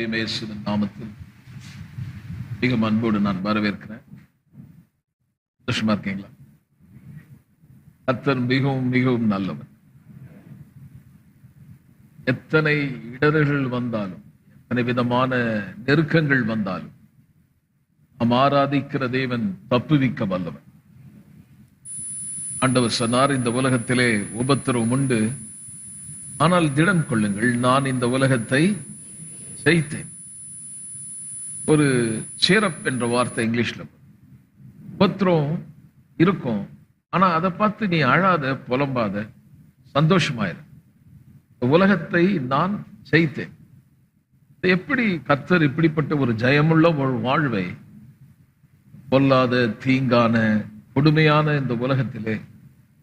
யாவரையும் இயேசுவின் நாமத்தில் மிக அன்போடு நான் வரவேற்கிறேன். சந்தோஷமா இருக்கீங்களா? கர்த்தர் மிகவும் மிகவும் நல்லவர். எத்தனை இடர்கள் வந்தாலும், எத்தனை விதமான நெருக்கங்கள் வந்தாலும், நாம் ஆராதிக்கிற தேவன் தப்புவிக்க வல்லவர். ஆண்டவர் சொன்னார், இந்த உலகத்திலே உபத்திரவம் உண்டு, ஆனால் திடன் கொள்ளுங்கள், நான் இந்த உலகத்தை ஜெயித்தேன். ஒரு சேரப் என்ற வார்த்தை இங்கிலீஷ்ல. உபத்திரம் இருக்கும், ஆனா அதை பார்த்து நீ அழாத, புலம்பாத, சந்தோஷமாயிரு. உலகத்தை நான் ஜெயித்தேன். எப்படி கர்த்தர் இப்படிப்பட்ட ஒரு ஜெயமுள்ள ஒரு வாழ்வை பொல்லாத, தீங்கான, கொடுமையான இந்த உலகத்திலே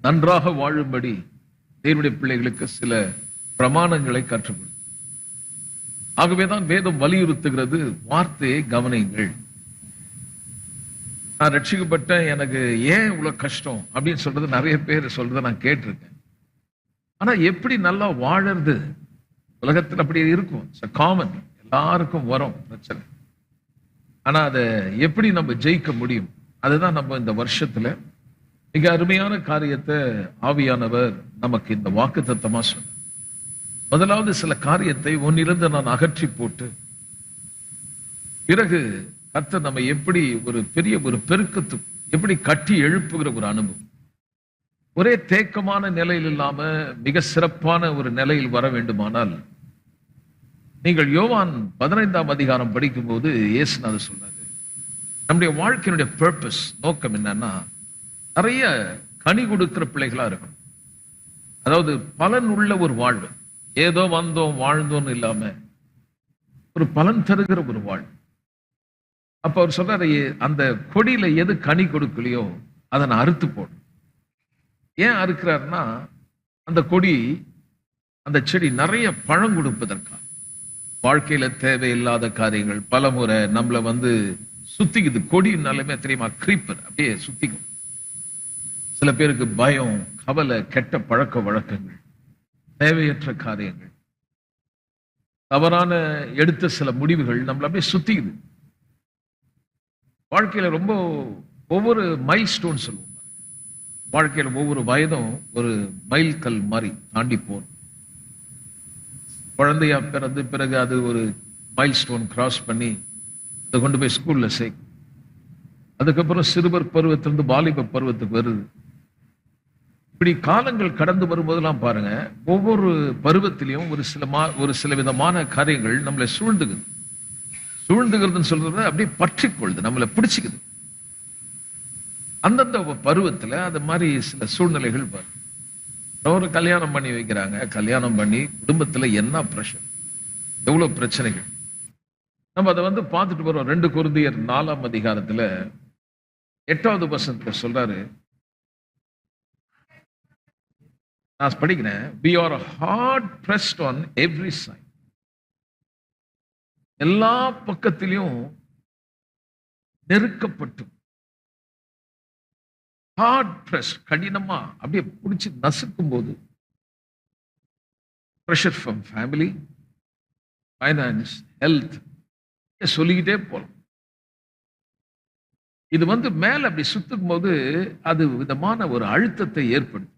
நன்றாக வாழும்படி தேவனுடைய பிள்ளைகளுக்கு சில பிரமாணங்களை கற்றுக்கொள். ஆகவேதான் வேதம் வலியுறுத்துகிறது, வார்த்தையை கவனிங்கள். நான் ரட்சிக்கப்பட்டேன், எனக்கு ஏன் இவ்வளவு கஷ்டம் அப்படின்னு சொல்றது நிறைய பேர் சொல்றதை நான் கேட்டிருக்கேன். ஆனா எப்படி நல்லா வாழறது? உலகத்தில் அப்படி இருக்கும், காமன், எல்லாருக்கும் வரும் பிரச்சனை. ஆனா அதை எப்படி நம்ம ஜெயிக்க முடியும்? அதுதான் நம்ம இந்த வருஷத்துல மிக அருமையான காரியத்தை ஆவியானவர் நமக்கு இந்த வாக்குத்தத்தமா சொன்னார். முதலாவது சில காரியத்தை ஒன்னிலிருந்து நான் அகற்றி போட்டு, பிறகு கர்த்தர் நம்ம எப்படி ஒரு பெரிய ஒரு பெருக்கத்து எப்படி கட்டி எழுப்புகிற ஒரு அனுபவம், ஒரே தேக்கமான நிலையில் இல்லாம மிக சிறப்பான ஒரு நிலையில் வர வேண்டுமானால், நீங்கள் யோவான் 15ஆம் அதிகாரம் படிக்கும் போது இயேசுநாதர் சொல்றாரு, நம்முடைய வாழ்க்கையினுடைய பர்பஸ், நோக்கம் என்னன்னா, நிறைய கனி கொடுக்கிற பிள்ளைகளா இருக்கணும். அதாவது பலன் உள்ள ஒரு வாழ்வு, ஏதோ வந்தோம் வாழ்ந்தோம் இல்லாம ஒரு பலன் தருகிற ஒரு வாழ்வு. அப்ப அவர் சொல்றாரு, அந்த கொடியில எது கனி கொடுக்கலையோ அதை நான் அறுத்து போடும். ஏன் அறுக்கிறாருன்னா, அந்த கொடி, அந்த செடி நிறைய பழம் கொடுப்பதற்காக. வாழ்க்கையில தேவையில்லாத காரியங்கள் பல முறை நம்மள சுத்திக்குது. கொடினாலுமே தெரியுமா, கிரீப்பர் அப்படியே சுத்திக்கும். சில பேருக்கு பயம், கவலை, கெட்ட பழக்க வழக்கங்கள், தேவையற்ற காரியங்கள், தவறான எடுத்த சில முடிவுகள் நம்மள அப்படியே சுத்திக்குது. வாழ்க்கையில ரொம்ப ஒவ்வொரு மைல் ஸ்டோன் சொல்லுவோம், வாழ்க்கையில ஒவ்வொரு வயதும் ஒரு மைல் கல் மாதிரி தாண்டி போறோம். குழந்தையா பிறந்து பிறகு அது ஒரு மைல் ஸ்டோன் கிராஸ் பண்ணி அதை கொண்டு போய் ஸ்கூல்ல சேர்க்கும். அதுக்கப்புறம் சிறுவர் பருவத்திலிருந்து வாலிப பருவத்துக்கு வருது. இப்படி காலங்கள் கடந்து வரும்போதெல்லாம் பாருங்க, ஒவ்வொரு பருவத்திலையும் ஒரு சில விதமான காரியங்கள் நம்மளை சூழ்ந்துகிறதுன்னு சொல்றது அப்படியே பற்றிக்கொள்ளுது, நம்மளை பிடிச்சிக்குது. அந்தந்த பருவத்துல அது மாதிரி சில சூழ்நிலைகள் பாருங்க. ஒரு கல்யாணம் பண்ணி வைக்கிறாங்க, கல்யாணம் பண்ணி குடும்பத்துல என்ன பிரஷர், எவ்வளவு பிரச்சனைகள். நம்ம அதை பார்த்துட்டு வரோம். 2 கொரிந்தியர் 4ஆம் அதிகாரத்துல 8வது வசனத்துல சொல்றாரு, நான் படிக்கிறேன், we are hard pressed on every side. எல்லா பக்கத்திலையும் நெருக்கப்பட்டு, ஹார்ட் பிரஸ், கடினமா அப்படியே பிடிச்சி நசுக்கும் போது, pressure from family, finance, health, சொல்லிக்கிட்டே போலாம். இது மேல அப்படி சுத்தும் போது அது விதமான ஒரு அழுத்தத்தை ஏற்படுத்தும்.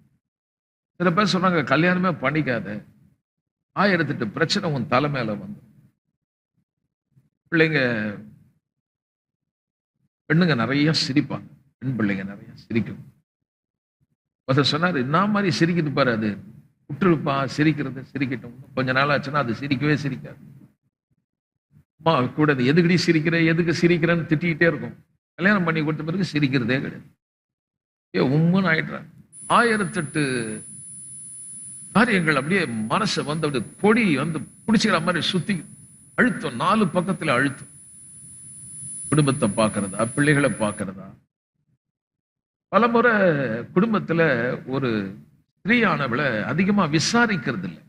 சில பேர் சொன்னாங்க, கல்யாணமே பண்ணிக்காத, 1008 பிரச்சனை உன் தலை மேல பிள்ளைங்க, பெண்ணுங்க நிறைய சிரிப்பாங்க, பெண் பிள்ளைங்க நிறைய சிரிக்கும். ஒருத்தர் சொன்னாரு, நான் மாதிரி சிரிக்கிட்டு பாரு, அது விட்டுருப்பா, சிரிக்கிறது சிரிக்கட்டும். கொஞ்ச நாள் ஆச்சுன்னா அது சிரிக்கவே சிரிக்காது. அம்மா கூட எதுக்கடி சிரிக்கிற, எதுக்கு சிரிக்கிறேன்னு திட்டிக்கிட்டே இருக்கும். கல்யாணம் பண்ணி கொடுத்த பிறகு சிரிக்கிறதே கிடையாது. உம்முன்னு ஆயிடுறாங்க. 1008 காரியங்கள் அப்படியே மனசை அப்படி கொடி பிடிச்சிக்கிற மாதிரி சுத்தி அழுத்தம், 4 பக்கத்துல அழுத்தம். குடும்பத்தை பார்க்கறதா, பிள்ளைகளை பார்க்கறதா. பலமுறை குடும்பத்துல ஒரு ஸ்திரீயானவளை அதிகமா விசாரிக்கிறது இல்லை.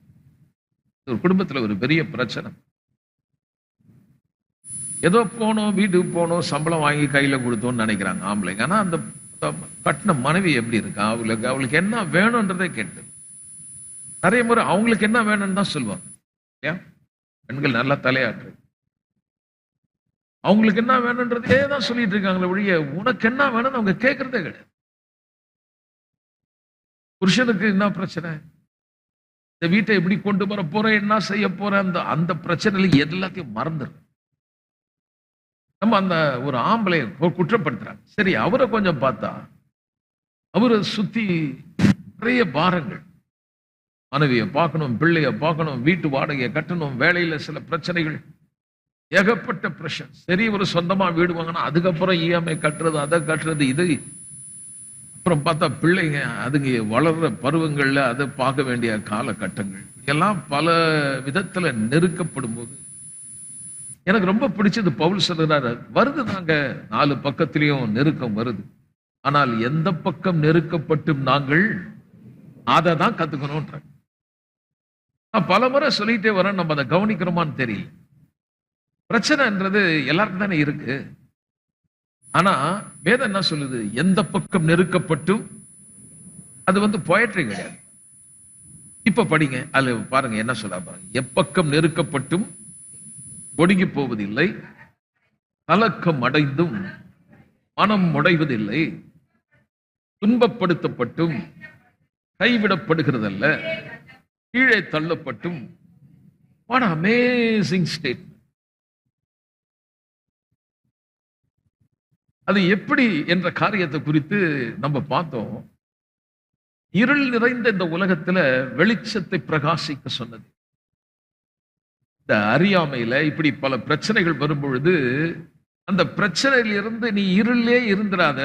ஒரு குடும்பத்துல ஒரு பெரிய பிரச்சனை. ஏதோ போனோம், வீட்டுக்கு போனோம், சம்பளம் வாங்கி கையில கொடுத்தோம்னு நினைக்கிறாங்க ஆம்பளைங்க. ஆனா அந்த கட்டின மனைவி எப்படி இருக்கா, அவளுக்கு என்ன வேணும்ன்றதே கேட்டு நிறைய முறை அவங்களுக்கு என்ன வேணும்னு தான் சொல்லுவாங்க. பெண்கள் நல்லா தலையாட்டு. அவங்களுக்கு என்ன வேணும்ன்றதே தான் சொல்லிட்டு இருக்காங்களே ஒழிய உனக்கு என்ன வேணும்னு அவங்க கேட்கறதே கிடையாது. புருஷனுக்கு என்ன பிரச்சனை, இந்த வீட்டை எப்படி கொண்டு வர போறேன், என்ன செய்ய போறேன், அந்த அந்த பிரச்சனையில எல்லாத்தையும் மறந்துடும். நம்ம அந்த ஒரு ஆம்பளை குற்றப்படுத்துறாங்க. சரி, அவரை கொஞ்சம் பார்த்தா அவரை சுத்தி நிறைய பாரங்கள். மனைவியை பார்க்கணும், பிள்ளைய பார்க்கணும், வீட்டு வாடகையை கட்டணும், வேலையில சில பிரச்சனைகள், ஏகப்பட்ட பிரஷர். சரி, ஒரு சொந்தமா வீடு வாங்கினா அதுக்கப்புறம் இஎம்ஐ கட்டுறது, அதை கட்டுறது, இது அப்புறம் பார்த்தா பிள்ளைங்க அதுங்க வளர்ற பருவங்கள்ல அதை பார்க்க வேண்டிய காலகட்டங்கள் எல்லாம் பல விதத்துல நெருக்கப்படும் போது எனக்கு ரொம்ப பிடிச்சது பவுல் சொல்றாரு, வருது நாங்க 4 பக்கத்திலையும் நெருக்கம் வருது, ஆனால் எந்த பக்கம் நெருக்கப்பட்டும் நாங்கள் அதை தான் கத்துக்கணும்ன்ற. நான் பல முறை சொல்லிட்டே வரேன், நம்ம அதை கவனிக்கிறோமான்னு தெரியல. பிரச்சனைன்றது எல்லாருக்கும் தானே இருக்கு. ஆனா வேதம் என்ன சொல்லுது, எந்த பக்கம் நெருக்கப்பட்டும், அது போயட்ரி கிடையாது. இப்ப படிங்க, அதுல பாருங்க என்ன சொல்ல பாருங்க. எப்பக்கம் நெருக்கப்பட்டும் ஒடுங்கி போவதில்லை, கலக்கம் அடைந்தும் மனம் உடைவதில்லை, துன்பப்படுத்தப்பட்டும் கைவிடப்படுகிறதல்ல, கீழே தள்ளப்பட்டும். What an amazing statement. அது எப்படி என்ற காரியத்தை குறித்து நம்ம பார்த்தோம். இருள் நிறைந்த இந்த உலகத்துல வெளிச்சத்தை பிரகாசிக்க சொன்னது. இந்த அறியாமையில இப்படி பல பிரச்சனைகள் வரும் பொழுது அந்த பிரச்சனையில இருந்து நீ இருளே இருந்துடாத,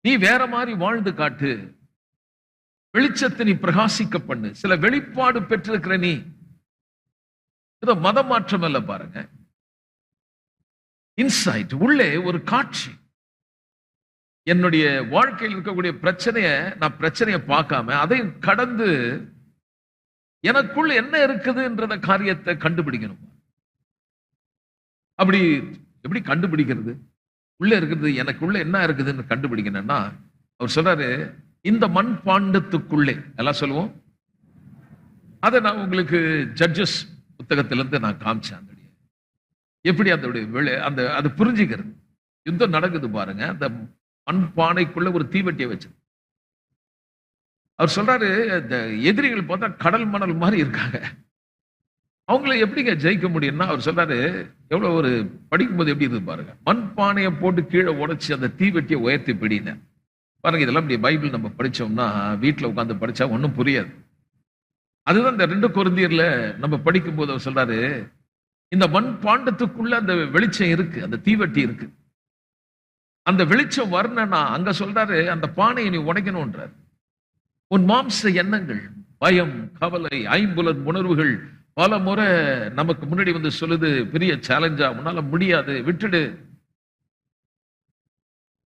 நீ வேற மாதிரி வாழ்ந்து காட்டு, வெளிச்சத்தை நீ பிரகாசிக்க பண்ணு. சில வெளிப்பாடு பெற்றிருக்கிற நீ ஏதோ மத மாற்றம் அல்ல, பாருங்க, இன்சைட், உள்ளே ஒரு காட்சி. என்னுடைய வாழ்க்கையில் இருக்கக்கூடிய நான் பிரச்சனையை பார்க்காம அதையும் கடந்து எனக்குள்ள என்ன இருக்குதுன்றத காரியத்தை கண்டுபிடிக்கணும். அப்படி எப்படி கண்டுபிடிக்கிறது? உள்ள இருக்கிறது எனக்குள்ள என்ன இருக்குதுன்னு கண்டுபிடிக்கணும்னா, அவர் சொல்றாரு, இந்த மண் பாண்டத்துக்குள்ளே எல்லாம் சொல்லுவோம். அதை நான் உங்களுக்கு ஜட்ஜஸ் புத்தகத்திலிருந்து நான் காமிச்சேன். எப்படி அது புரிஞ்சுக்கிறது. யுத்தம் நடக்குது பாருங்க, அந்த மண் பானைக்குள்ள ஒரு தீவெட்டியை வச்சு அவர் சொல்றாரு, இந்த எதிரிகள் பார்த்தா கடல் மணல் மாதிரி இருக்காங்க, அவங்களை எப்படிங்க ஜெயிக்க முடியும்னா, அவர் சொல்றாரு, எவ்வளவு ஒரு படிக்கும்போது எப்படி இருக்கு பாருங்க, மண் பானையை போட்டு கீழே உடைச்சு அந்த தீவெட்டியை உயர்த்தி பிடின பாருங்க. இதெல்லாம் இப்படி பைபிள் நம்ம படிச்சோம்னா வீட்டுல உட்காந்து படிச்சா ஒன்றும் புரியாது. அதுதான் இந்த 2 கொரிந்தியர்ல நம்ம படிக்கும் போது அவர் சொல்றாரு, இந்த மண் பாண்டத்துக்குள்ள அந்த வெளிச்சம் இருக்கு, அந்த தீவெட்டி இருக்கு. அந்த வெளிச்சம் வரணும்னா அங்க சொல்றாரு, அந்த பானையை நீ உடைக்கணும்ன்றார். உன் மாம்ச எண்ணங்கள், பயம், கவலை, ஐம்புலன் உணர்வுகள் பல முறை நமக்கு முன்னாடி சொல்லுது, பெரிய சேலஞ்சா, உன்னால முடியாது, விட்டுடு,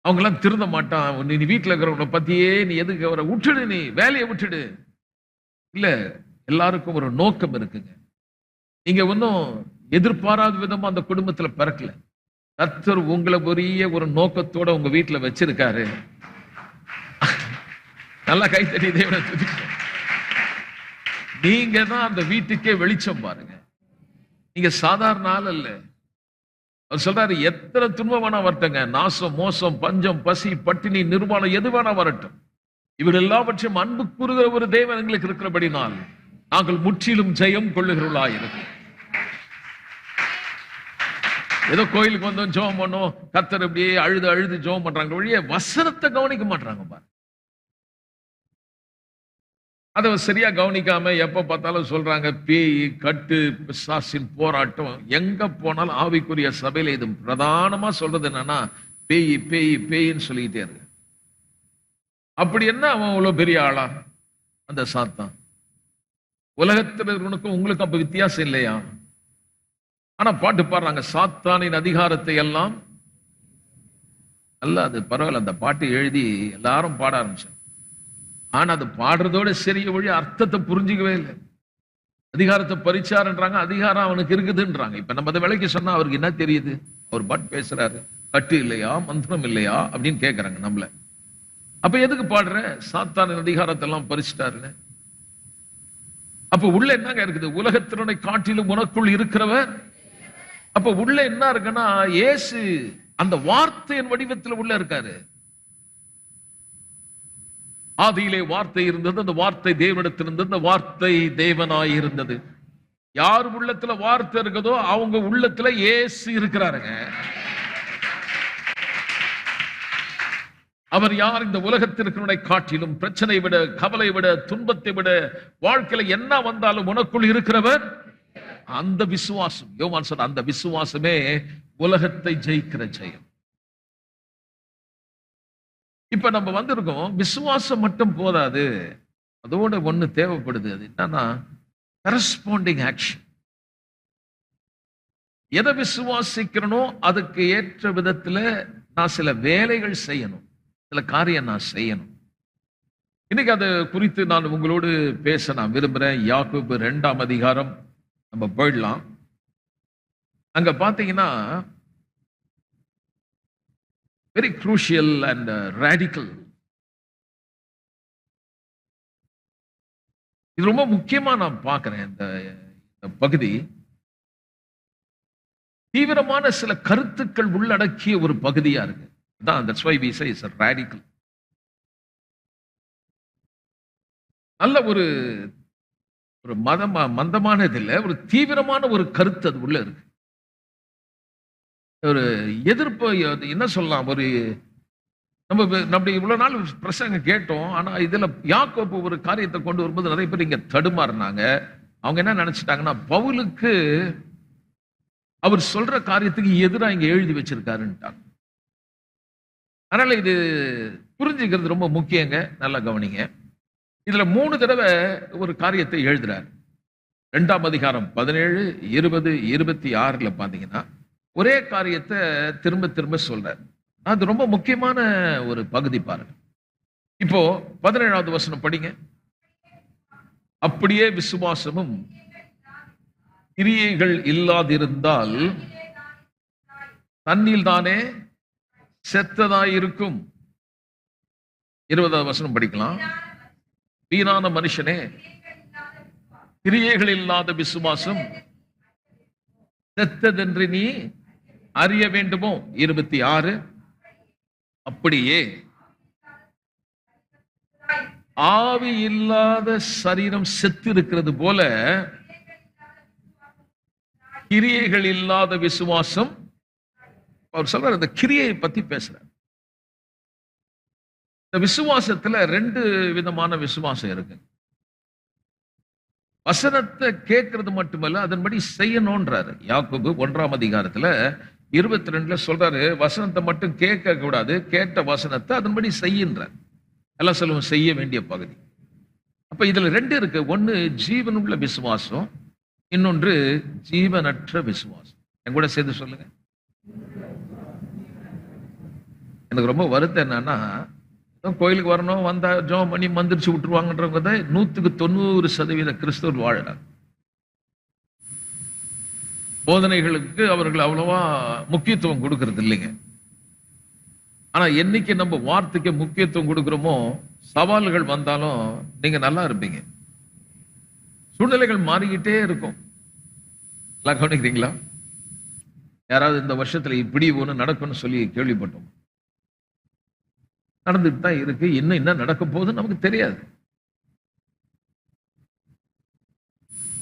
அவங்க எல்லாம் திருந்த மாட்டான், நீ வீட்டுல இருக்கிறவங்களை பத்தியே நீ எதுக்கு அவரை விட்டுடு, நீ வேலையை விட்டுடு. இல்ல, எல்லாருக்கும் ஒரு நோக்கம் இருக்குங்க. நீங்க ஒன்னும் எதிர்பாராத விதமா அந்த குடும்பத்துல பிறக்கல. கர்த்தர் உங்களை பெரிய ஒரு நோக்கத்தோட உங்க வீட்டுல வச்சிருக்காரு. நல்லா கைத்தட்டி தேவனை துதிக்க. நீங்க தான் அந்த வீட்டுக்கே வெளிச்சம் பாருங்க. நீங்க சாதாரண ஆள் அல்ல. அவர் சொல்றாரு, எத்தனை துன்பம் வேணா வரட்டுங்க, நாசம், மோசம், பஞ்சம், பசி, பட்டினி, நிர்வாணம், எது வேணா வரட்டும், இவர்கள் எல்லாவற்றையும் அன்பு கூறுகிற ஒரு தேவன் எங்களுக்கு இருக்கிறபடினால் நாங்கள் முற்றிலும் ஜெயம் கொள்ளுகிறவர்களாயிருக்கும். ஏதோ கோயிலுக்கு வந்தோம், ஜெபம் பண்ணோம், கர்த்தர் அப்படியே அழுது அழுது ஜெபம் பண்றாங்க ஒழிய வசனத்தை கவனிக்க மாட்டாங்க பாரு. அதை சரியா கவனிக்காம எப்ப பார்த்தாலும் சொல்றாங்க பேய், கட்டு, பிசாசின் போராட்டம். எங்க போனாலும் ஆவிக்குரிய சபையில இது பிரதானமா சொல்றது என்னன்னா, பேய் பேய் பேயின்னு சொல்லிக்கிட்டே இருக்கு. அப்படி என்ன அவன் அவ்வளவு பெரிய ஆளா அந்த சாத்தான்? உலகத்தில் இருக்கிறவனுக்கும் உங்களுக்கு அப்ப வித்தியாசம் இல்லையா? ஆனா பாட்டு பாடுறாங்க, சாத்தானின் அதிகாரத்தை எல்லாம் அல்ல. அது பரவாயில்ல, அந்த பாட்டு எழுதி எல்லாரும் பாட ஆரம்பிச்சாங்க. ஆனா அது பாடுறதோட சரிய வழி அர்த்தத்தை புரிஞ்சுக்கவே இல்லை. அதிகாரத்தை பறிச்சாருன்றாங்க, அதிகாரம் அவனுக்கு இருக்குதுன்றாங்க. இப்ப நம்ம அதை விலைக்கு சொன்னா அவருக்கு என்ன தெரியுது? அவர் பாட்டு பேசுறாரு, கட்டு இல்லையா, மந்திரம் இல்லையா அப்படின்னு கேட்கறாங்க நம்மள. அப்ப எதுக்கு பாடுற? சாத்தானின் அதிகாரத்தை எல்லாம் பறிச்சுட்டாருன்னு. அப்ப உள்ள என்னங்க இருக்குது? உலகத்தினுடைய காட்டிலும் உனக்குள் இருக்கிறவர் அப்ப உள்ள என்ன இருக்குன்னா, இயேசு அந்த வார்த்தையின் வடிவத்தில் உள்ள இருக்காரு. ஆதியிலே வார்த்தை இருந்தது, அந்த வார்த்தை தேவனிடத்தில் இருந்தது, அந்த வார்த்தை தேவனாய் இருந்தது. யார் உள்ளத்துல வார்த்தை இருக்குதோ அவங்க உள்ளத்துல இயேசு இருக்கிறாருங்க. அவர் யார்? இந்த உலகத்திற்கு காட்டிலும் பிரச்சனை விட, கவலை விட, துன்பத்தை விட, வாழ்க்கையில என்ன வந்தாலும் உனக்குள் இருக்கிறவர். அந்த விசுவாசம், யோவான் சொன்ன அந்த விசுவாசமே உலகத்தை ஜெயிக்கிற ஜெயம். இப்ப நம்ம வந்திருக்கோம், விசுவாசம் மட்டும் போதாது, அதோட ஒண்ணு தேவைப்படுது. அது என்னன்னா கரஸ்பாண்டிங் ஆக்ஷன். எதை விசுவாசிக்கிறனோ அதுக்கு ஏற்ற விதத்துல நான் சில வேலைகள் செய்யணும், சில காரியம் நான் செய்யணும். இன்னைக்கு அது குறித்து நான் உங்களோடு பேச நான் விரும்புறேன். யாக்கோபு 2ஆம் அதிகாரம் நம்ம போயிடலாம். அங்க பாத்தீங்கன்னா வெரி குரூஷியல் அண்ட் ரேடிக்கல். இது ரொம்ப முக்கியமா நான் பார்க்கிறேன். இந்த பகுதி தீவிரமான சில கருத்துக்கள் உள்ளடக்கிய ஒரு பகுதியா இருக்கு. That's why we say it's a radical. நல்ல ஒரு மந்தமானது இல்ல, ஒரு தீவிரமான ஒரு கருத்து அது உள்ள இருக்கு. ஒரு எதிர்ப்பு என்ன சொல்லலாம், ஒரு நம்ம இவ்வளவு நாள் பிரசங்க கேட்டோம். ஆனா இதுல யாக்கோபு ஒரு காரியத்தை கொண்டு வரும்போது நிறைய பேர் இங்க தடுமாறினாங்க. அவங்க என்ன நினைச்சிட்டாங்கன்னா, பவுலுக்கு அவர் சொல்ற காரியத்துக்கு எதிராக இங்க எழுதி வச்சிருக்காருன்ட்டாங்க. அதனால இது புரிஞ்சுக்கிறது ரொம்ப முக்கியங்க. நல்லா கவனிங்க. இதுல 3 தடவை ஒரு காரியத்தை எழுதுறார். 2ஆம் அதிகாரம் 17, 20, 26 பாத்தீங்கன்னா ஒரே காரியத்தை திரும்ப திரும்ப சொல்றார். அது ரொம்ப முக்கியமான ஒரு பகுதி பாருங்க. இப்போ 17வது வசனம் படிங்க. அப்படியே விசுவாசமும் கிரியைகள் இல்லாதிருந்தால் தன்னில் தானே செத்ததாயிருக்கும். 20வது வசனம் படிக்கலாம். வீணான மனுஷனே, கிரியைகள் இல்லாத விசுவாசம் செத்ததென்று நீ அறிய வேண்டுமோ. 26, அப்படியே ஆவி இல்லாத சரீரம் செத்து இருக்கிறது போல கிரியைகள் இல்லாத விசுவாசம். அவர் சொல்றார், இந்த கிரியை பத்தி பேசுறார். இந்த விசுவாசத்துல 2 விதமான விசுவாசம் இருக்கு. வசனத்தை கேட்கறது மட்டுமல்ல, அதன்படி செய்யணும்ன்றாரு. யாக்கோபு 1ஆம் அதிகாரத்துல 22 சொல்றாரு, வசனத்தை மட்டும் கேட்க கூடாது, கேட்ட வசனத்தை அதன்படி செய்யின்றார். எல்லாம் சொல்லுவோம், செய்ய வேண்டிய பகுதி. அப்ப இதுல 2 இருக்கு. ஒன்னு ஜீவனுள்ள விசுவாசம், இன்னொன்று ஜீவனற்ற விசுவாசம். என் கூட சேர்த்து சொல்லுங்க. எனக்கு ரொம்ப வருத்தம் என்னன்னா, கோயிலுக்கு வரணும், வந்தா ஜெபம் பண்ணி மந்திரிச்சு விட்டுருவாங்கன்றவங்க 100% கிறிஸ்தவர் வாழறாங்க. போதனைகளுக்கு அவர்கள் அவ்வளவா முக்கியத்துவம் கொடுக்கறது இல்லைங்க. ஆனா என்னைக்கு நம்ம வார்த்தைக்கு முக்கியத்துவம் கொடுக்கிறோமோ, சவால்கள் வந்தாலும் நீங்க நல்லா இருப்பீங்க. சூழ்நிலைகள் மாறிக்கிட்டே இருக்கும். கவனிக்கிறீங்களா? யாராவது இந்த வருஷத்துல இப்படி ஒண்ணு நடக்கும்னு சொல்லி கேள்விப்பட்டோம்? நடந்துட்டு தான் இருக்கு. இன்னும் என்ன நடக்க போகுது நமக்கு தெரியாது.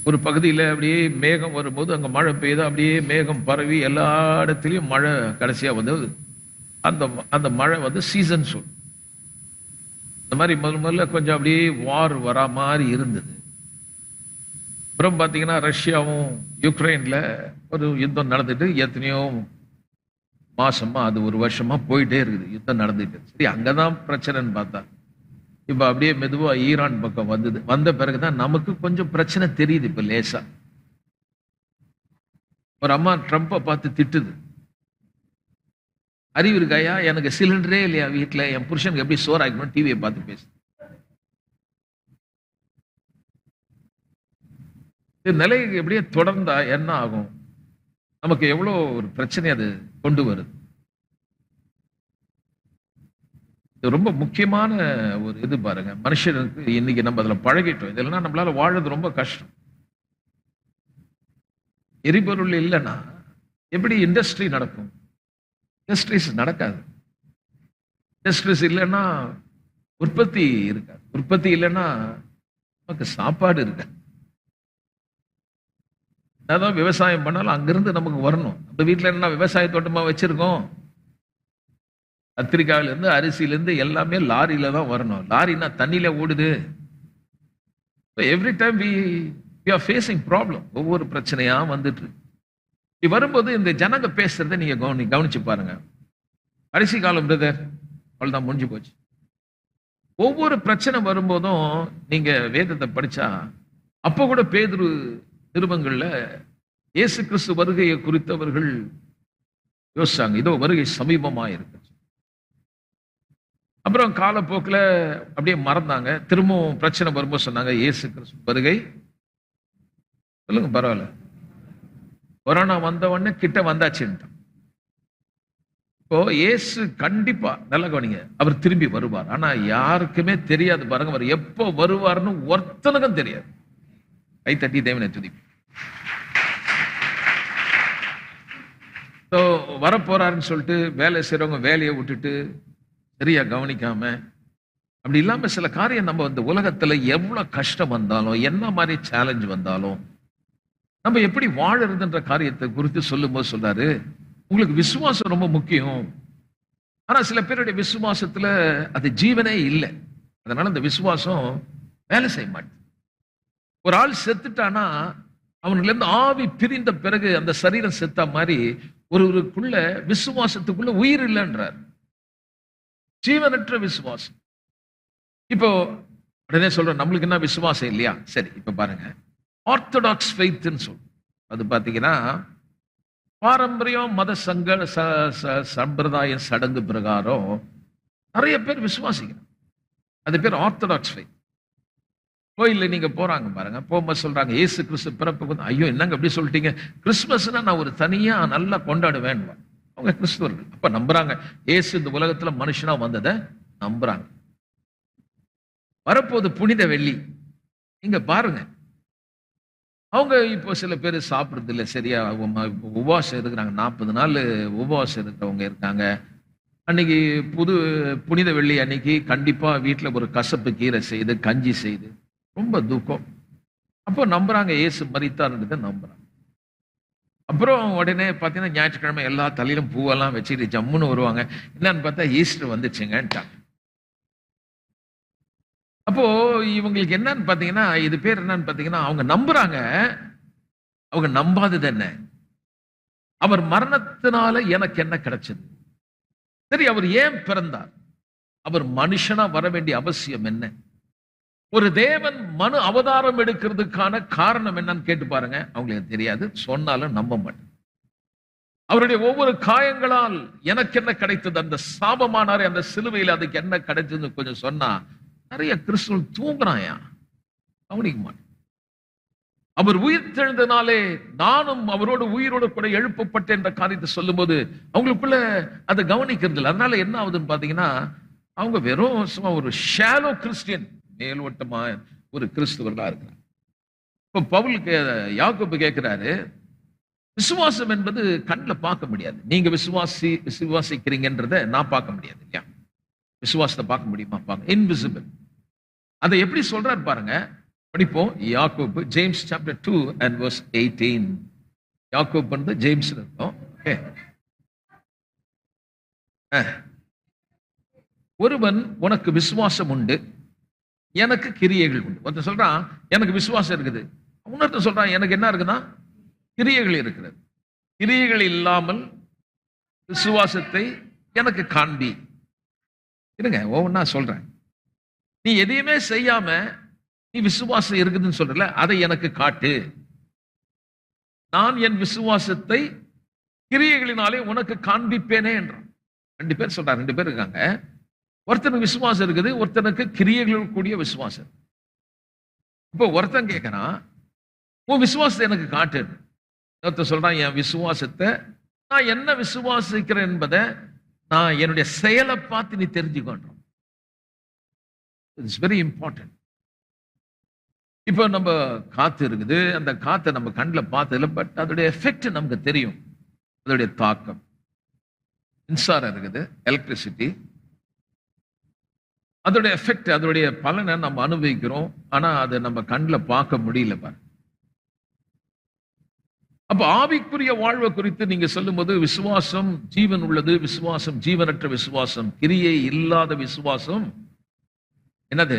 ஒரு பகுதியில் அப்படியே மேகம் வரும்போது அங்க மழை பெய்யுது, அப்படியே மேகம் பரவி எல்லா இடத்துலயும் மழை கடைசியா வந்து அந்த மழை வந்து சீசன் சொல். இந்த மாதிரி முதல்ல கொஞ்சம் அப்படியே வார் வரா மாதிரி இருந்தது. அப்புறம் பாத்தீங்கன்னா ரஷ்யாவும் யுக்ரைன்ல ஒரு யுத்தம் நடந்துட்டு எத்தனையோ மாசமா, அது ஒரு வருஷமா போயிட்டே இருக்குது, யுத்தம் நடந்துட்டு. சரி, அங்கதான் பிரச்சனைன்னு பார்த்தா இப்ப அப்படியே மெதுவா ஈரான் பக்கம் வந்த பிறகுதான் நமக்கு கொஞ்சம் பிரச்சனை தெரியுது. இப்ப லேசா ஒரு அம்மா ட்ரம்ப பார்த்து திட்டுது, அறிவு இருக்காயா, எனக்கு சிலிண்டரே இல்லையா வீட்டுல, என் புருஷனுக்கு எப்படி சோறு ஆக்கணும், டிவியை பார்த்து பேசு. நிலை எப்படியே தொடர்ந்தா என்ன ஆகும், நமக்கு எவ்வளவு ஒரு பிரச்சனை அது கொண்டு வருது. இது ரொம்ப முக்கியமான ஒரு இது பாருங்க. மனுஷனுக்கு இன்னைக்கு நம்ம அதுல பழகிட்டோம். இதெல்லாம் நம்மளால வாழறது ரொம்ப கஷ்டம். எரிபொருள் இல்லைன்னா எப்படி இண்டஸ்ட்ரி நடக்கும்? இண்டஸ்ட்ரீஸ் நடக்காது. இண்டஸ்ட்ரீஸ் இல்லைன்னா உற்பத்தி இருக்காது. உற்பத்தி இல்லைன்னா நமக்கு சாப்பாடு இருக்காது. அதான் விவசாயம் பண்ணாலும் அங்கிருந்து நமக்கு வரணும். நம்ம வீட்டில் என்ன விவசாய தோட்டமா வச்சிருக்கோம்? கத்திரிக்காயில இருந்து அரிசியில இருந்து எல்லாமே லாரியில தான் வரணும். லாரினா தண்ணியில ஓடுது. Every time we are facing problem. ஒவ்வொரு பிரச்சனையா வந்துட்டு இருக்கு. இப்படி வரும்போது இந்த ஜனங்க பேசுறதை நீங்க கவனிச்சு பாருங்க. அரிசி காலம் பிரதர், அவ்வளவுதான் முடிஞ்சு போச்சு. ஒவ்வொரு பிரச்சனை வரும்போதும் நீங்க வேதத்தை படிச்சா, அப்ப கூட பேதுரு நிருபங்கள்ல இயேசு கிறிஸ்து வருகையை குறித்தவர்கள் யோசிச்சாங்க. இதோ வருகை சமீபமா இருக்கு. அப்புறம் காலப்போக்கில் அப்படியே மறந்தாங்க. திரும்பவும் பிரச்சனை வரும்போது சொன்னாங்க இயேசு கிறிஸ்து வருகை. சொல்லுங்க பரவாயில்ல. கொரோனா வந்த உடனே கிட்ட வந்தாச்சுட்டான். இப்போ இயேசு கண்டிப்பா நல்ல கவனிங்க, அவர் திரும்பி வருவார். ஆனா யாருக்குமே தெரியாது பாருங்க, அவர் எப்போ வருவார்னு ஒருத்தனுக்கும் தெரியாது. கை தட்டி தேவனை துதி. வரப்போறாருன்னு சொல்லிட்டு வேலை செய்யறவங்க வேலையை விட்டுட்டு சரியா கவனிக்காம, அப்படி இல்லாம சில காரியம் நம்ம இந்த உலகத்துல எவ்வளவு கஷ்டம் வந்தாலும், என்ன மாதிரி சேலஞ்ச் வந்தாலும், நம்ம எப்படி வாழறதுன்ற காரியத்தை குறித்து சொல்லும் போது சொல்றாரு, உங்களுக்கு விசுவாசம் ரொம்ப முக்கியம். ஆனா சில பேருடைய விசுவாசத்துல அது ஜீவனே இல்லை. அதனால அந்த விசுவாசம் வேலை செய்ய மாட்டேன். ஒரு ஆள் செத்துட்டானா அவனுல இருந்து ஆவி பிரிந்த பிறகு அந்த சரீரம் செத்தா மாதிரி ஒருவருக்குள்ள விசுவாசத்துக்குள்ள உயிர் இல்லைன்றார். ஜீவனற்ற விசுவாசம். இப்போ உடனே சொல்றோம் நம்மளுக்கு என்ன விசுவாசம் இல்லையா? சரி, இப்ப பாருங்க, ஆர்த்தடாக்ஸ் ஃபெய்த்னு சொல்றோம். அது பாத்தீங்கன்னா பாரம்பரியம் மத சம்பிரதாய சடங்கு பிரகாரம் நிறைய பேர் விசுவாசிக்கிறாங்க. அது பேர் ஆர்த்தடாக்ஸ் ஃபெய்த். கோயில்ல நீங்க போறாங்க பாருங்க, போகும்போது சொல்றாங்க இயேசு கிறிஸ்து பிறப்பு. ஐயோ என்னங்க அப்படி சொல்லிட்டீங்க, கிறிஸ்துமஸ்னா நான் ஒரு தனியா நல்லா கொண்டாடுவேன். அவங்க கிறிஸ்துவர்கள். அப்ப நம்புறாங்க இயேசு இந்த உலகத்துல மனுஷனா வந்ததை நம்புறாங்க. வரப்போது புனித வெள்ளி, நீங்க பாருங்க, அவங்க இப்போ சில பேர் சாப்பிடுறது இல்லை சரியா, உபவாசம் இருக்கிறாங்க. 40 நாள் உபவாசம் இருக்கிறவங்க இருக்காங்க. அன்னைக்கு புனித வெள்ளி அன்னைக்கு கண்டிப்பா வீட்டுல ஒரு கசப்பு கீரை செய்து கஞ்சி செய்து ரொம்ப துக்கம். அப்போ நம்புறாங்க இயேசு மரித்தார்ன்றதை நம்புறாங்க. அப்புறம் உடனே பார்த்தீங்கன்னா ஞாயிற்றுக்கிழமை எல்லா தலையிலும் பூவெல்லாம் வச்சுட்டு ஜம்முன்னு வருவாங்க. என்னன்னு பார்த்தா ஈஸ்டர் வந்துச்சுங்கன்ட்டாங்க. அப்போ இவங்களுக்கு என்னன்னு பார்த்தீங்கன்னா, இது பேர் என்னன்னு பார்த்தீங்கன்னா, அவங்க நம்புறாங்க. அவங்க நம்பாதது என்ன? அவர் மரணத்தினால எனக்கு என்ன கிடைச்சது? சரி, அவர் ஏன் பிறந்தார்? அவர் மனுஷனா வர வேண்டிய அவசியம் என்ன? ஒரு தேவன் மனு அவதாரம் எடுக்கிறதுக்கான காரணம் என்னன்னு கேட்டு பாருங்க. அவங்களுக்கு தெரியாது, சொன்னாலும் நம்ப மாட்டேன். அவருடைய ஒவ்வொரு காயங்களால் எனக்கு என்ன கிடைத்தது, அந்த சாபமானாரே அந்த சிலுவையில் அதுக்கு என்ன கிடைச்சதுன்னு கொஞ்சம் சொன்னா நிறைய கிறிஸ்துவ தூங்குறாயா, கவனிக்க மாட்டேன். அவர் உயிர் தெழுந்தனாலே நானும் அவரோடு உயிரோடு கூட எழுப்பப்பட்ட என்ற காரியத்தை சொல்லும் போது அவங்களுக்குள்ள அதை கவனிக்கிறது இல்லை. அதனால என்ன ஆகுதுன்னு பாத்தீங்கன்னா, அவங்க வெறும் சும்மா ஒரு ஷாலோ கிறிஸ்டியன், மேல்வட்டமா ஒரு கிறிஸ்துவர்களா இருக்கிறாங்க. இப்ப பவுலுக்கு யாக்கோபு கேட்கிறாரு, விசுவாசம் என்பது கண்ணில் பார்க்க முடியாது. நீங்க விசுவாசிக்கிறீங்கன்றத நான் பார்க்க முடியாது இல்லையா? விசுவாசத்தை பார்க்க முடியுமா? பார்க்க இன்விசிபிள். அதை எப்படி சொல்றாரு பாருங்க, படிப்போம். யாக்கோபு, ஜேம்ஸ் சாப்டர் 2 and verse 18. யாக்கோபு வந்து ஜேம்ஸ் இருக்கும். ஒருவன் உனக்கு விசுவாசம் உண்டு, எனக்கு கிரியைகள் உண்டு. ஒருத்தன் சொல்றான் எனக்கு விசுவாசம் இருக்குது, இன்னொருத்தன் சொல்றான் எனக்கு என்ன இருக்குன்னா கிரியைகள் இருக்கிறது. கிரியைகள் இல்லாமல் விசுவாசத்தை எனக்கு காண்பி. இருங்க, ஒவ்வொன்னா சொல்றேன். நீ எதையுமே செய்யாம நீ விசுவாசம் இருக்குதுன்னு சொல்றல, அதை எனக்கு காட்டு. நான் என் விசுவாசத்தை கிரியைகளினாலே உனக்கு காண்பிப்பேனே என்றான். 2 பேர் சொல்றாங்க, 2 பேர் இருக்காங்க. ஒருத்தனுக்கு விசுவாசம் இருக்குது, ஒருத்தனுக்கு கிரியைகள் கூடிய விசுவாசம். இப்போ ஒருத்தன் கேட்கறான் உன் விசுவாசத்தை எனக்கு காட்டு. ஒருத்தன் சொல்றான் என் விசுவாசத்தை நான் என்ன விசுவாசிக்கிறேன் என்பதை நான் என்னுடைய செயலை பார்த்து நீ தெரிஞ்சுக்கொண்டோம். It's very important. இப்போ நம்ம காத்து இருக்குது, அந்த காத்தை நம்ம கண்ணில் பார்த்ததில்ல, பட் அதோடைய எஃபெக்ட் நமக்கு தெரியும். அதோடைய தாக்கம். மின்சாரம் இருக்குது, எலக்ட்ரிசிட்டி, அதோடைய எஃபெக்ட், அதோடைய பலனை நம்ம அனுபவிக்கிறோம். ஆனா அதை நம்ம கண்ணில் பார்க்க முடியல பாரு. அப்ப ஆவிக்குரிய வாழ்வை குறித்து நீங்க சொல்லும்போது விசுவாசம் ஜீவன் உள்ளது, விசுவாசம் ஜீவனற்ற விசுவாசம், கிரியை இல்லாத விசுவாசம் என்னது?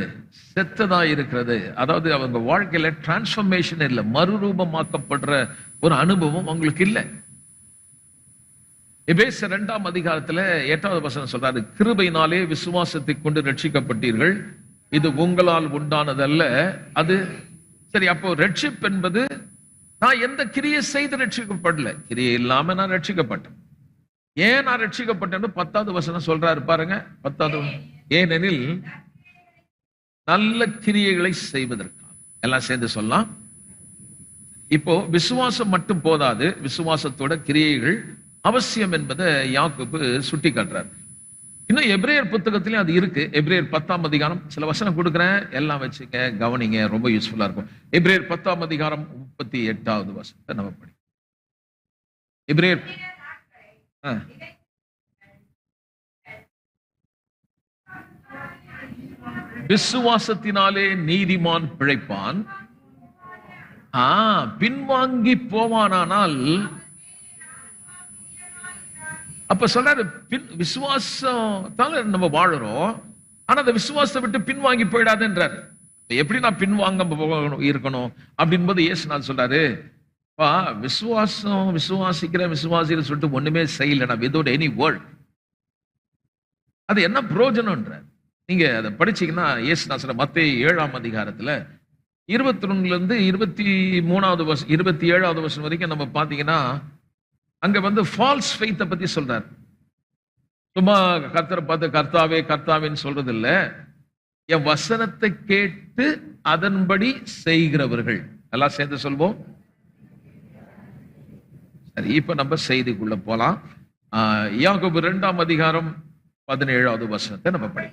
செத்ததா இருக்கிறது. அதாவது அவங்க வாழ்க்கையில டிரான்ஸ்பர்மேஷன் இல்லை, மறுரூபமாக்கப்படுற ஒரு அனுபவம் அவங்களுக்கு இல்லை. எபேசியர் 2ஆம் அதிகாரத்துல 8வது வசனம் சொல்றாரு, கிருபையினாலே விசுவாசத்தை கொண்டு ரட்சிக்கப்பட்டீர்கள், இது உங்களால் உண்டானதல்ல. அது சரி. அப்போ ரட்சிப்பு என்பது நான் எந்த கிரியை செய்து ரட்சிக்கப்படல, கிரியை இல்லாம நான் ரட்சிக்கப்பட்டேன். ஏன் நான் ரட்சிக்கப்பட்டேன்னு 10வது வசனம் சொல்றாரு பாருங்க. 10வது, ஏனெனில் நல்ல கிரியைகளை செய்வதற்காக. எல்லாம் சேர்ந்து சொல்லலாம். இப்போ விசுவாசம் மட்டும் போதாது, விசுவாசத்தோட கிரியைகள் அவசியம் என்பதை யாக்கோபு சுட்டி காட்டுறார். இன்னும் எபிரேயர் புத்தகத்திலேயும் அது இருக்கு. எபிரேயர் 10ஆம் அதிகாரம், சில வசனம் கொடுக்குறேன், எல்லாம் வச்சுங்க, கவனிங்க, ரொம்ப யூஸ்ஃபுல்லா இருக்கும். எபிரேயர் 10ஆம் அதிகாரம் 38வது வசனத்தை நம்ம படி. எபிரேயர் விசுவாசத்தினாலே நீதிமான் பிழைப்பான், பின்வாங்கி போவானால். அப்ப சொல்றாரு, விசுவாசத்தால நம்ம வாழறோம், ஆனா அந்த விசுவாசத்தை விட்டு பின்வாங்கி போயிடாதுன்றாரு. எப்படி நான் பின்வாங்க இருக்கணும் அப்படின்போது இயேசுநாதர் சொல்றாரு, விசுவாசம் விசுவாசிக்கிற சொல்லிட்டு ஒண்ணுமே செய்யலனா, வித்அவுட் எனி வேர்ட், அது என்ன பிரயோஜனம்ன்றார். நீங்க அதை படிச்சீங்கன்னா இயேசுநாதர் சொல்ற மத்தேயு 7ஆம் அதிகாரத்துல 21ல இருந்து 23வது வருஷம் 27வது வருஷம் வரைக்கும் நம்ம பாத்தீங்கன்னா அங்க வந்து ஃபால்ஸ் ஃபெய்த்தை பத்தி சொல்றாரு. சும்மா கர்த்தரை பார்த்து கர்த்தாவே கர்த்தாவேன்னு சொல்றது இல்ல, என் வசனத்தை கேட்டு அதன்படி செய்கிறவர்கள். எல்லாம் சேர்ந்து சொல்வோம். சரி, இப்ப நம்ம செய்திக்குள்ள போலாம். யாக்கோபு 2ஆம் அதிகாரம் 17வது வசனத்தை நம்ம படி.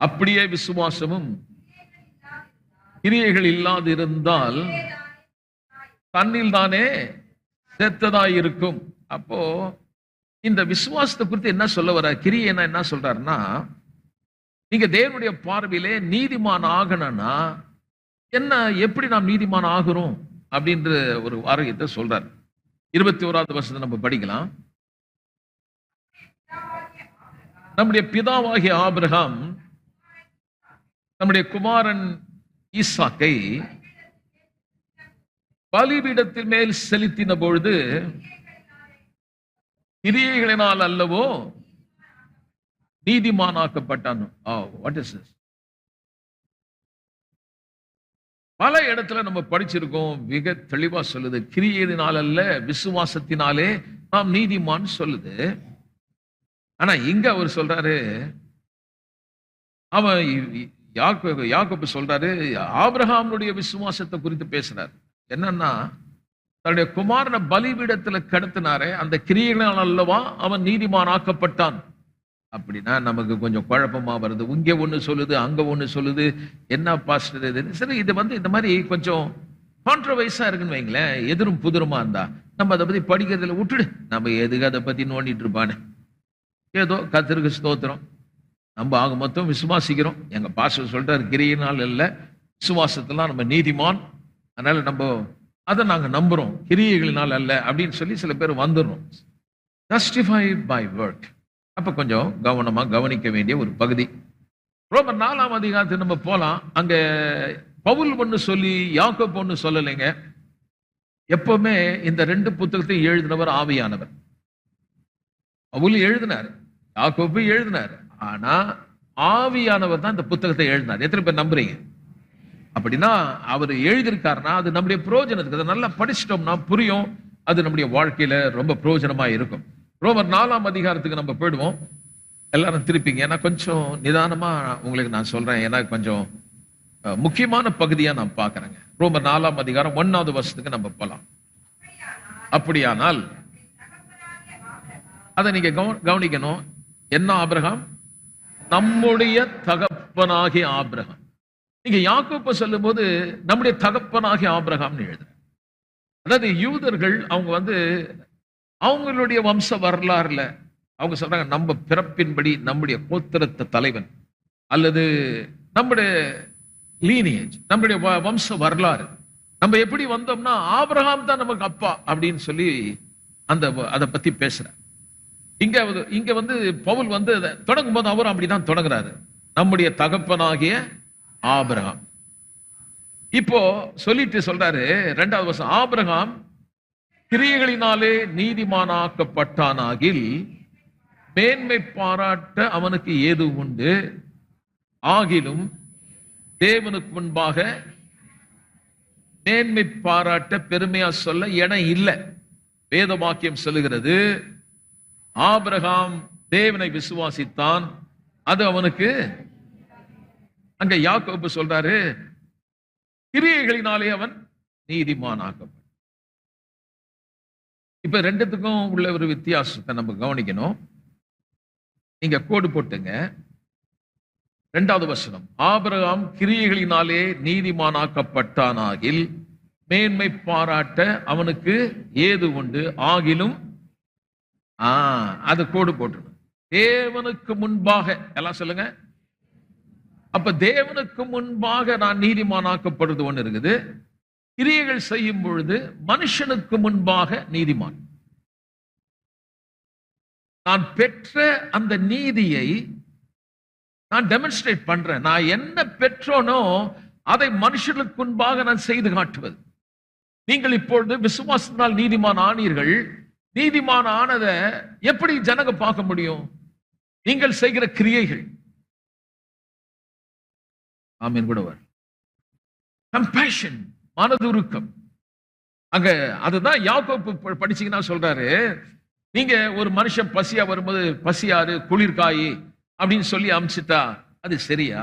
அப்படியே விசுவாசமும் கிரியைகள் இல்லாது இருந்தால் தன்னில் தானே செத்ததாய் இருக்கும். அப்போ இந்த விசுவாசத்தை குறித்து என்ன சொல்ல வர, கிரியை என்ன சொல்றாருன்னா, நீங்க தேவனுடைய பார்வையிலே நீதிமான் ஆகணும்னா என்ன, எப்படி நாம் நீதிமான் ஆகிறோம் அப்படின்ற ஒரு வாரியத்தை சொல்றாரு. 21வது வசனத்தை நம்ம படிக்கலாம். நம்முடைய பிதாவாகிய ஆபிரகாம் நம்முடைய குமாரன் ஈசாக்கை பலிபீடத்தின் மேல் செலுத்தின பொழுது கிரியைகளினால் அல்லவோ நீதிமானாக்கப்பட்டான். What is this? பல இடத்துல நம்ம படிச்சிருக்கோம், மிக தெளிவா சொல்லுது, கிரியையினால் அல்ல விசுவாசத்தினாலே நாம் நீதிமான் சொல்லுது. ஆனா இங்க அவர் சொல்றாரு, அவன் யாக்கோபு சொல்றாரு, ஆபிரகாமுடைய விசுவாசத்தை குறித்து பேசுறாரு. என்னன்னா, தன்னுடைய குமாரனை பலிபீடத்துல கடத்தினாரே, அந்த கிரியைகளால் அல்லவா அவன் நீதிமான் ஆக்கப்பட்டான். அப்படின்னா நமக்கு கொஞ்சம் குழப்பமா வருது. இங்க ஒண்ணு சொல்லுது, அங்க ஒண்ணு சொல்லுது, என்ன பாஸ்டர் இது? சரி, இது வந்து இந்த மாதிரி கொஞ்சம் கான்ட்ரவைஸா இருக்குன்னு வைங்களேன், எதிரும் புதிருமா இருந்தா நம்ம அதை பத்தி படிக்கிறதுல விட்டுடு. நம்ம எதுக்கு அதை பத்தி நோண்டிட்டு இருப்பானே, ஏதோ கர்த்தருக்கு ஸ்தோத்திரம், நம்ம ஆக மொத்தம் விசுவாசிக்கிறோம். எங்க பாஸ்டர் சொல்றாரு, கிரியினால் இல்ல விசுவாசத்தெல்லாம் நம்ம நீதிமான், அதனால நம்ம அதை நாங்க நம்புறோம், கிரியைகளினால் அல்ல அப்படின்னு சொல்லி சில பேர் வந்துடுறோம். Justified by work. அப்ப கொஞ்சம் கவனமா கவனிக்க வேண்டிய ஒரு பகுதி. ரோமர் 4ஆம் அதிகாரத்துக்கு நம்ம போலாம். அங்க பவுல் ஒண்ணு சொல்லி யாக்கோபு ஒண்ணு சொல்லலைங்க. எப்பவுமே இந்த 2 புத்தகத்தையும் எழுதினவர் ஆவியானவர். பவுல் எழுதினார், யாக்கோபு எழுதினார், ஆனா ஆவியானவர் தான் இந்த புத்தகத்தை எழுதினார். எத்தனை பேர் நம்புறீங்க? அப்படின்னா அவர் எழுதியிருக்காருன்னா அது நம்முடைய பிரயோஜனத்துக்கு, அதை நல்லா படிச்சிட்டோம்னா புரியும், அது நம்முடைய வாழ்க்கையில ரொம்ப பிரயோஜனமா இருக்கும். ரோமர் 4ஆம் அதிகாரத்துக்கு நம்ம போயிடுவோம். எல்லாரும் திருப்பிங்க, ஏன்னா கொஞ்சம் நிதானமா உங்களுக்கு நான் சொல்றேன், ஏன்னா கொஞ்சம் முக்கியமான பகுதியா நான் பார்க்கறேங்க. ரோமர் 4ஆம் அதிகாரம் 1வது வசனத்துக்கு நம்ம போலாம். அப்படியானால் அதை நீங்க கவனிக்கணும். என்ன ஆபிரகாம்? நம்முடைய தகப்பனாகிய ஆபிரகாம். நீங்க யாக்கோபு சொல்லும் போது நம்முடைய தகப்பனாகிய ஆபிரகாம்னு எழுதுற. அதாவது யூதர்கள் அவங்க வந்து அவங்களுடைய வம்ச வரலாறுல அவங்க சொல்றாங்க, நம்ம பிறப்பின்படி நம்முடைய கோத்திரத்த தலைவன் அல்லது நம்முடைய லீனியேஜ், நம்முடைய வம்ச வரலாறு, நம்ம எப்படி வந்தோம்னா ஆபிரகாம் தான் நமக்கு அப்பா அப்படின்னு சொல்லி அதை பத்தி பேசுற. இங்க வந்து பவுல் வந்து தொடங்கும் போது அவரும் அப்படிதான் தொடங்குறாரு, நம்முடைய தகப்பனாகிய ஆபிரகாம். இப்போ சொல்லிட்டு சொல்றாரு 2வது வருஷம், ஆபிரகாம் கிரியைகளினாலே நீதிமானாக்கப்பட்டானாகில் மேன்மை பாராட்ட அவனுக்கு ஏது உண்டு, ஆகிலும் தேவனுக்கு முன்பாக மேன்மை பாராட்ட பெருமையா சொல்ல இடம் இல்லை. வேத வாக்கியம் சொல்லுகிறது, ஆபிரகாம் தேவனை விசுவாசித்தான், அது அவனுக்கு, அங்க யாக்கோபு சொல்றாரு, கிரியைகளினாலே அவன் நீதிமானாக்கப்பட்டான். இப்ப ரெண்டுத்துக்கும் உள்ள ஒரு வித்தியாசத்தை நம்ம கவனிக்கணும். நீங்க கோடு போட்டுங்க. 2வது வசனம், ஆபிரகாம் கிரியைகளினாலே நீதிமானாக்கப்பட்டானாகில் மேன்மை பாராட்ட அவனுக்கு ஏது உண்டு, ஆகிலும் அது கோடு போட்டு தேவனுக்கு முன்பாக எல்லாம் சொல்லுங்க. அப்ப தேவனுக்கு முன்பாக நான் நீதிமானாக்கப்படுறது ஒண்ணு இருக்குது, கிரியைகள் செய்யும் பொழுது மனுஷனுக்கு முன்பாக நீதிமான். நான் பெற்ற அந்த நீதியை நான் டெமான்ஸ்ட்ரேட் பண்றேன். நான் என்ன பெற்றோனோ அதை மனுஷனுக்கு முன்பாக நான் செய்து காட்டுவது. நீங்கள் இப்பொழுது விசுவாசத்தினால் நீதிமான் ஆனீர்கள். நீதிமான் ஆனதை எப்படி ஜனங்க பார்க்க முடியும்? நீங்கள் செய்கிற கிரியைகள். ஆமென் கூட வர கம்பேஷன், மனதுருக்கம். அங்க அதுதான் யாக்கோபு படிச்சீங்கன்னா சொல்றாரு, நீங்க ஒரு மனுஷன் பசியா வரும்போது பசியாறு குளிர்காயி அப்படின்னு சொல்லி அமிச்சிட்டா அது சரியா?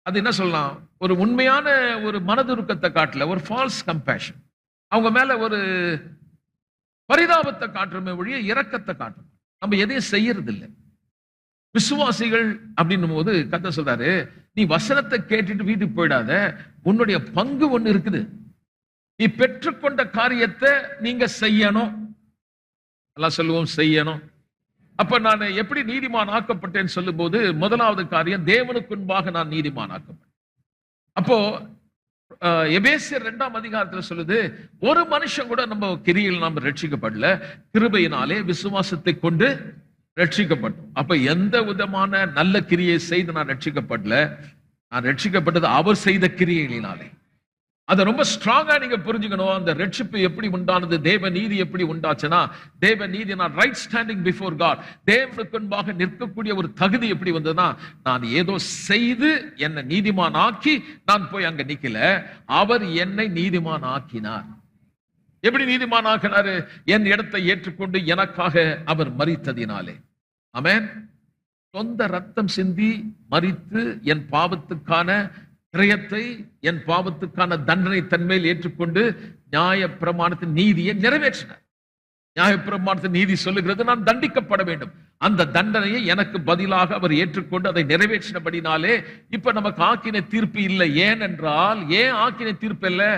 அது என்ன சொல்லலாம், ஒரு உண்மையான ஒரு மனதுருக்கத்தை காட்டல, ஒரு ஃபால்ஸ் கம்பேஷன். அவங்க மேல ஒரு பரிதாபத்தை காட்டுறமே ஒழிய இரக்கத்தை காட்டணும். நம்ம எதையும் செய்யறது இல்லை. விசுவாசிகள் அப்படின்னும் போது கர்த்தர் சொல்றாரு, நீ வசனத்தை கேட்டுட்டு வீட்டுக்கு போயிடாத, உன்னுடைய பங்கு ஒண்ணு இருக்குது. நீ பெற்றுக்கொண்ட காரியத்தை நீங்க செய்யணும். எல்லாம் சொல்லுவோம், செய்யணும். அப்ப நான் எப்படி நீதிமான் ஆக்கப்பட்டேன்னு சொல்லும் போது 1வது காரியம், தேவனுக்கு முன்பாக நான் நீதிமான் ஆக்கப்பட்டேன். அப்போ எபேசியர் 2ஆம் அதிகாரத்துல சொல்லுது, ஒரு மனுஷன் கூட நம்ம கிரியில் நாம் ரட்சிக்கப்படல, கிருபையினாலே விசுவாசத்தை கொண்டு ரட்சிக்கப்பட்டோம். அப்ப எந்த விதமான நல்ல கிரியை செய்து நான் ரட்சிக்கப்படல, நான் ரட்சிக்கப்பட்டது அவர் செய்த கிரியைகளினாலே. அதை ரொம்ப ஸ்ட்ராங்கா நீங்க புரிஞ்சுக்கணும். அந்த ரட்சிப்பு எப்படி உண்டானது, தேவ நீதி எப்படி உண்டாச்சுன்னா, தேவ நீதி, நான் ரைட் ஸ்டாண்டிங் பிஃபோர் காட், தேவனுக்கு முன்பாக நிற்கக்கூடிய ஒரு தகுதி எப்படி வந்ததுன்னா, நான் ஏதோ செய்து என்னை நீதிமான் ஆக்கி நான் போய் அங்க நிக்கல, அவர் என்னை நீதிமான் ஆக்கினார். எப்படி நீதிமான் ஆக்கினாரு? என் இடத்தை ஏற்றுக்கொண்டு எனக்காக அவர் மரித்ததினாலே. ஆமென். சொந்த ரத்தம் சிந்தி மரித்து என் பாவத்துக்கான கிரயத்தை, என் பாவத்துக்கான தண்டனை தன்மையில் ஏற்றுக்கொண்டு நியாய பிரமாணத்தின் நீதியை நிறைவேற்றினார். நியாய பிரமாணத்தின் நீதி சொல்லுகிறது, நான் தண்டிக்கப்பட வேண்டும். அந்த தண்டனையை எனக்கு பதிலாக அவர் ஏற்றுக்கொண்டு அதை நிறைவேற்றினபடினாலே இப்ப நமக்கு ஆக்கின தீர்ப்பு இல்லை. ஏனென்றால், ஏன் ஆக்கின தீர்ப்பு இல்லை?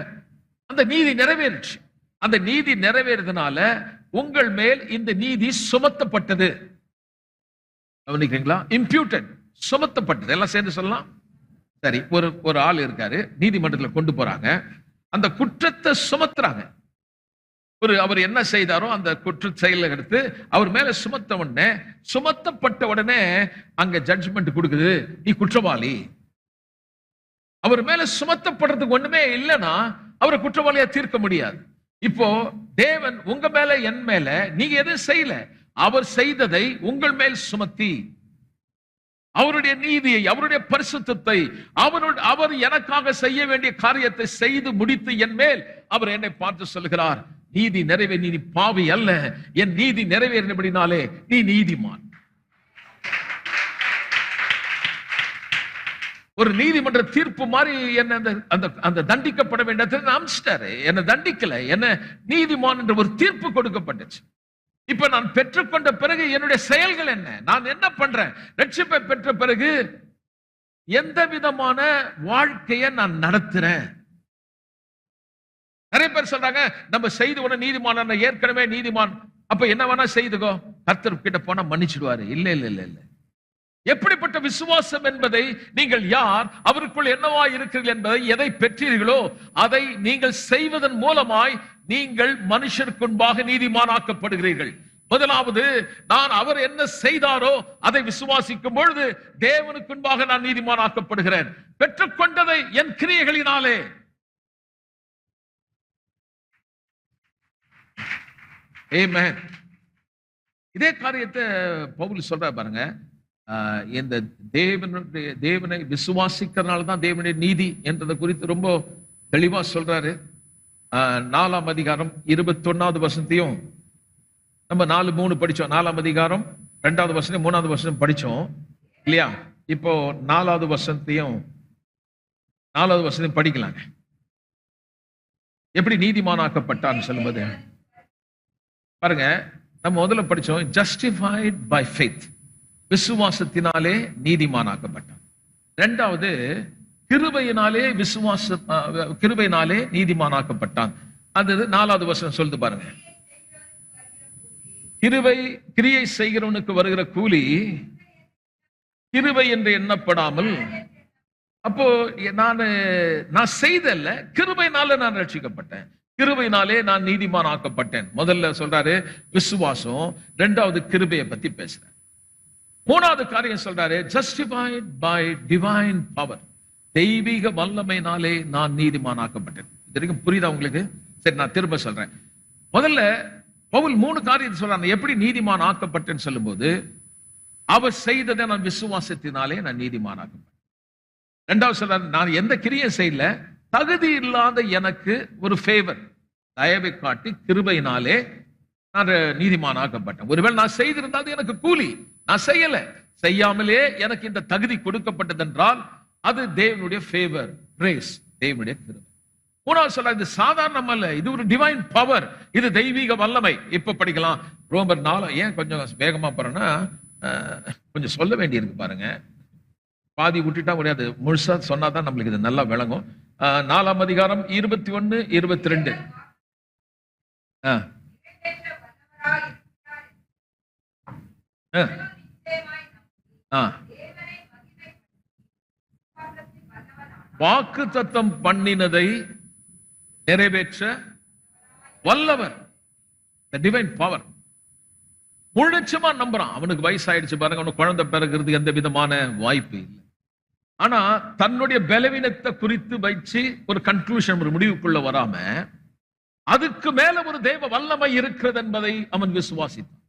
அந்த நீதி நிறைவேறிச்சு. அந்த நீதி நிறைவேறதுனால உங்கள் மேல் இந்த நீதி சுமத்தப்பட்டது. கவனிக்கிறீங்களா? இம்ப்யூட்டட், சுமத்தப்பட்டது. எல்லாம் சேர்ந்து சொல்லலாம். சரி, ஒரு ஆள் இருக்காரு, நீதிமன்றத்தில் கொண்டு போறாங்க, அந்த குற்றத்தை சுமத்துறாங்க. அவர் என்ன செய்தாரோ அந்த குற்ற செயலை எடுத்து அவர் மேல சுமத்தப்பட்ட உடனே அங்க ஜட்ஜ்மெண்ட் கொடுக்குது, நீ குற்றவாளி. அவர் மேல சுமத்தப்படுறதுக்கு ஒண்ணுமே இல்லைன்னா அவரை குற்றவாளியா தீர்க்க முடியாது. இப்போ தேவன் உங்க மேல, என் மேல நீங்க எதுவும் செய்யல, அவர் செய்ததை உங்கள் மேல் சுமத்தி அவருடைய நீதியை, அவருடைய பரிசுத்தத்தை, அவர் எனக்காக செய்ய வேண்டிய காரியத்தை செய்து முடித்து என் மேல் அவர் என்னை பார்த்து சொல்கிறார், நீதி நிறைவே, நீ பாவி அல்ல, என் நீதி நிறைவேறினபடினாலே நீ நீதிமான். ஒரு நீதிமன்ற தீர்ப்பு மாதிரி என்ன அந்த தண்டிக்கப்பட வேண்டிய அமிச்சிட்டாரு. என்ன தண்டிக்கல, என்ன நீதிமான் என்ற ஒரு தீர்ப்பு கொடுக்கப்பட்டுச்சு. இப்ப நான் பெற்றுக்கொண்ட பிறகு என்னுடைய செயல்கள் என்ன? நான் என்ன பண்றேன்? ரட்சிப்பை பெற்ற பிறகு எந்த விதமான வாழ்க்கையை நான் நடத்துறேன்? நிறைய பேர் சொல்றாங்க நம்ம செய்து உடனே நீதிமான், ஏற்கனவே நீதிமான், அப்ப என்ன வேணா செய்துக்கோ, கர்த்தர் கிட்ட போனா மன்னிச்சிடுவாரு. இல்ல இல்ல இல்ல இல்ல. எப்படிப்பட்ட விசுவாசம் என்பதை, நீங்கள் யார், அவருக்குள் என்னவா இருக்கிறீர்கள் என்பதை, எதை பெற்றீர்களோ அதை நீங்கள் செய்வதன் மூலமாய் நீங்கள் மனுஷருக்கு முன்பாக நீதிமானாக்கப்படுகிறீர்கள். முதலாவது, நான் அவர் என்ன செய்தாரோ அதை விசுவாசிக்கும் பொழுது தேவனுக்கு முன்பாக நான் நீதிமானாக்கப்படுகிறேன். பெற்றுக்கொண்டதை என் கிரியைகளினாலே. ஆமென். இதே காரியத்தை பவுல் சொல்ற பாருங்க. இந்த தேவனை விசுவாசிக்கிறதுனால தான் தேவனுடைய நீதி என்றதை குறித்து ரொம்ப தெளிவா சொல்றாரு. 4ஆம் அதிகாரம் 21வது வசனத்தையும் நம்ம 4:3 படிச்சோம். 4ஆம் அதிகாரம் 2வது வசனம் 3வது வசனம் படிச்சோம் இல்லையா? இப்போ 4வது வசனத்தையும் 4வது வசனம் படிக்கலாங்க. எப்படி நீதிமானாக்கப்பட்டான்னு சொல்லும்போது பாருங்க, நம்ம முதல்ல படிச்சோம் ஜஸ்டிஃபைட் பை ஃபெய்த், விசுவாசத்தினாலே நீதிமானாக்கப்பட்டான். இரண்டாவது, கிருபையினாலே நீதிமானாக்கப்பட்டான். அது 4வது வசனம் சொல்லுது பாருங்க. கிரியை செய்கிறவனுக்கு வருகிற கூலி கிருபை என்று எண்ணப்படாமல், அப்போ நான் செய்தல்ல, கிருபையினால நான் ரட்சிக்கப்பட்டேன், கிருபையினாலே நான் நீதிமான் ஆக்கப்பட்டேன். முதல்ல சொல்றாரு விசுவாசம், இரண்டாவது கிருபையை பத்தி பேசுறேன். 3வது காரியம் சொல்றாரு ஜஸ்டிஃபைட் பை டிவைன் பவர், தெய்வீக வல்லமையினாலே நான் நீதிமான் ஆக்கப்பட்டேன். இது வரைக்கும் புரியுதா உங்களுக்கு? சரி, நான் திரும்ப சொல்றேன். முதல்ல பவுல் 3 காரியத்தை சொல்றாங்க. எப்படி நீதிமான் ஆக்கப்பட்டேன்னு சொல்லும்போது, அவர் செய்ததை நான் விசுவாசத்தினாலே நான் நீதிமான் ஆக்கப்பட்டேன். இரண்டாவது சொல்றாரு, நான் எந்த கிரியை செய்யல, தகுதி இல்லாத எனக்கு ஒரு ஃபேவர், தயவை காட்டி கிருபையினாலே நான் நீதிமான் ஆக்கப்பட்டேன். ஒருவேளை நான் செய்திருந்தால் எனக்கு கூலி, நான் செய்யல, செய்யாமலே எனக்கு இந்த தகுதி கொடுக்கப்பட்டது என்றால் அது தேவனுடைய ஃபேவர், கிரேஸ், தேவனுடைய கிருபை. 3வது சொல்றாரு, இது சாதாரணம் அல்ல, இது ஒரு டிவைன் பவர், இது தெய்வீக வல்லமை. இப்ப படிக்கலாம் ரோமர் 4. ஏன் கொஞ்சம் வேகமா போறேன்னா, கொஞ்சம் சொல்ல வேண்டி இருக்கு பாருங்க. பாதி விட்டுட்டா முடியாது, முழுசா சொன்னாதான் நம்மளுக்கு இது நல்லா விளங்கும். 4ஆம் அதிகாரம் 21, 22. வாக்குத்தத்தம் பண்ணினதை நிறைவேற்ற வல்லவர், டிவைன் பவர். முழுச்சமா நம்புறான். அவனுக்கு வயசாயிடுச்சு பாருங்க, அவனுக்கு குழந்தை பிறகுறது எந்த விதமான வாய்ப்பு இல்லை. ஆனா தன்னுடைய பலவீனத்தை குறித்து வச்சு ஒரு கன்க்ளூஷன், ஒரு முடிவுக்குள்ள வராம, அதுக்கு மேல ஒரு தேவ வல்லமை இருக்கிறது என்பதை அவன் விசுவாசித்தான்.